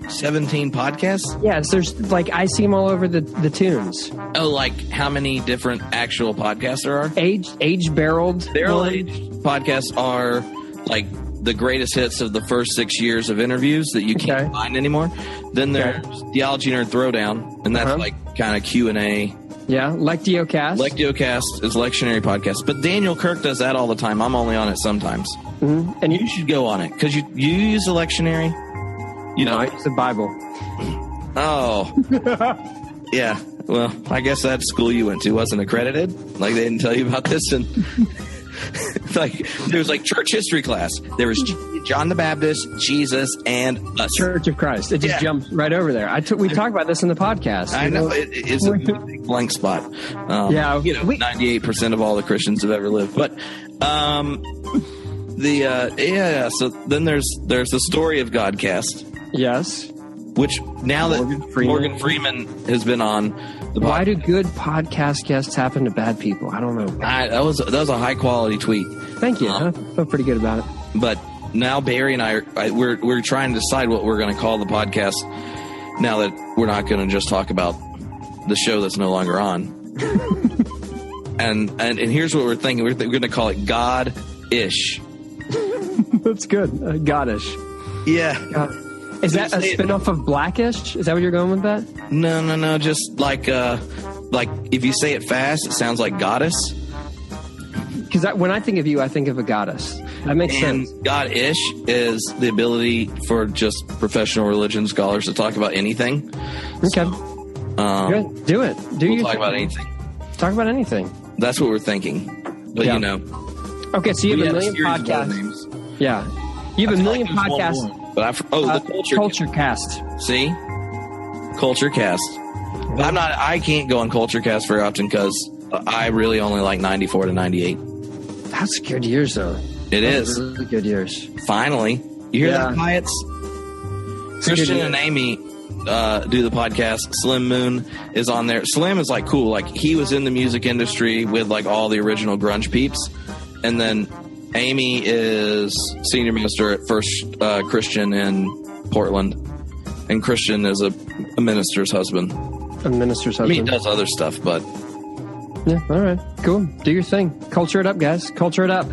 17 podcasts? Yes, there's like I see them all over the tunes. Oh, like how many different actual podcasts there are? Age barreled. Barrel aged podcasts are like the greatest hits of the first 6 years of interviews that you can't find anymore. Then there's Theology Nerd Throwdown, and that's like kind of Q&A. Yeah, Lectiocast. Lectiocast is lectionary podcast, but Daniel Kirk does that all the time. I'm only on it sometimes. Mm-hmm. And you should go on it because you use the lectionary. You know, I use the Bible. Oh, yeah. Well, I guess that school you went to wasn't accredited. Like they didn't tell you about this, and like there was like church history class. There was John the Baptist, Jesus, and us. Church of Christ. It just jumped right over there. We talked about this in the podcast. I know it's a big blank spot. You know, 98% of all the Christians have ever lived. But so then there's the Story of Godcast. Yes. Which now that Morgan Freeman has been on the podcast. Why do good podcast guests happen to bad people? I don't know. That was a high quality tweet. Thank you. I feel pretty good about it. But now Barry and we're trying to decide what we're going to call the podcast. Now that we're not going to just talk about the show that's no longer on. and here's what we're thinking. We're going to call it God-ish. That's good. Goddish. Yeah. God. Is that a spinoff of Blackish? Is that what you're going with that? No. Just like if you say it fast, it sounds like goddess. Because when I think of you, I think of a goddess. That makes sense. God-ish is the ability for just professional religion scholars to talk about anything. Okay. Good. Do it. We'll talk about anything. Talk about anything. That's what we're thinking. But you know. Okay, so you have a million podcasts. Yeah. You have a million podcasts. But the Culture Cast. See? Culture Cast. I can't go on Culture Cast very often because I really only like 94 to 98. That's good years, though. It is. Really good years. Finally. You hear that, Pyatt? Christian and Amy do the podcast. Slim Moon is on there. Slim is like cool. Like he was in the music industry with like all the original grunge peeps. And then Amy is senior minister at First Christian in Portland, and Christian is a minister's husband. A minister's husband. I mean, he does other stuff, but yeah. All right, cool. Do your thing. Culture it up, guys. Culture it up.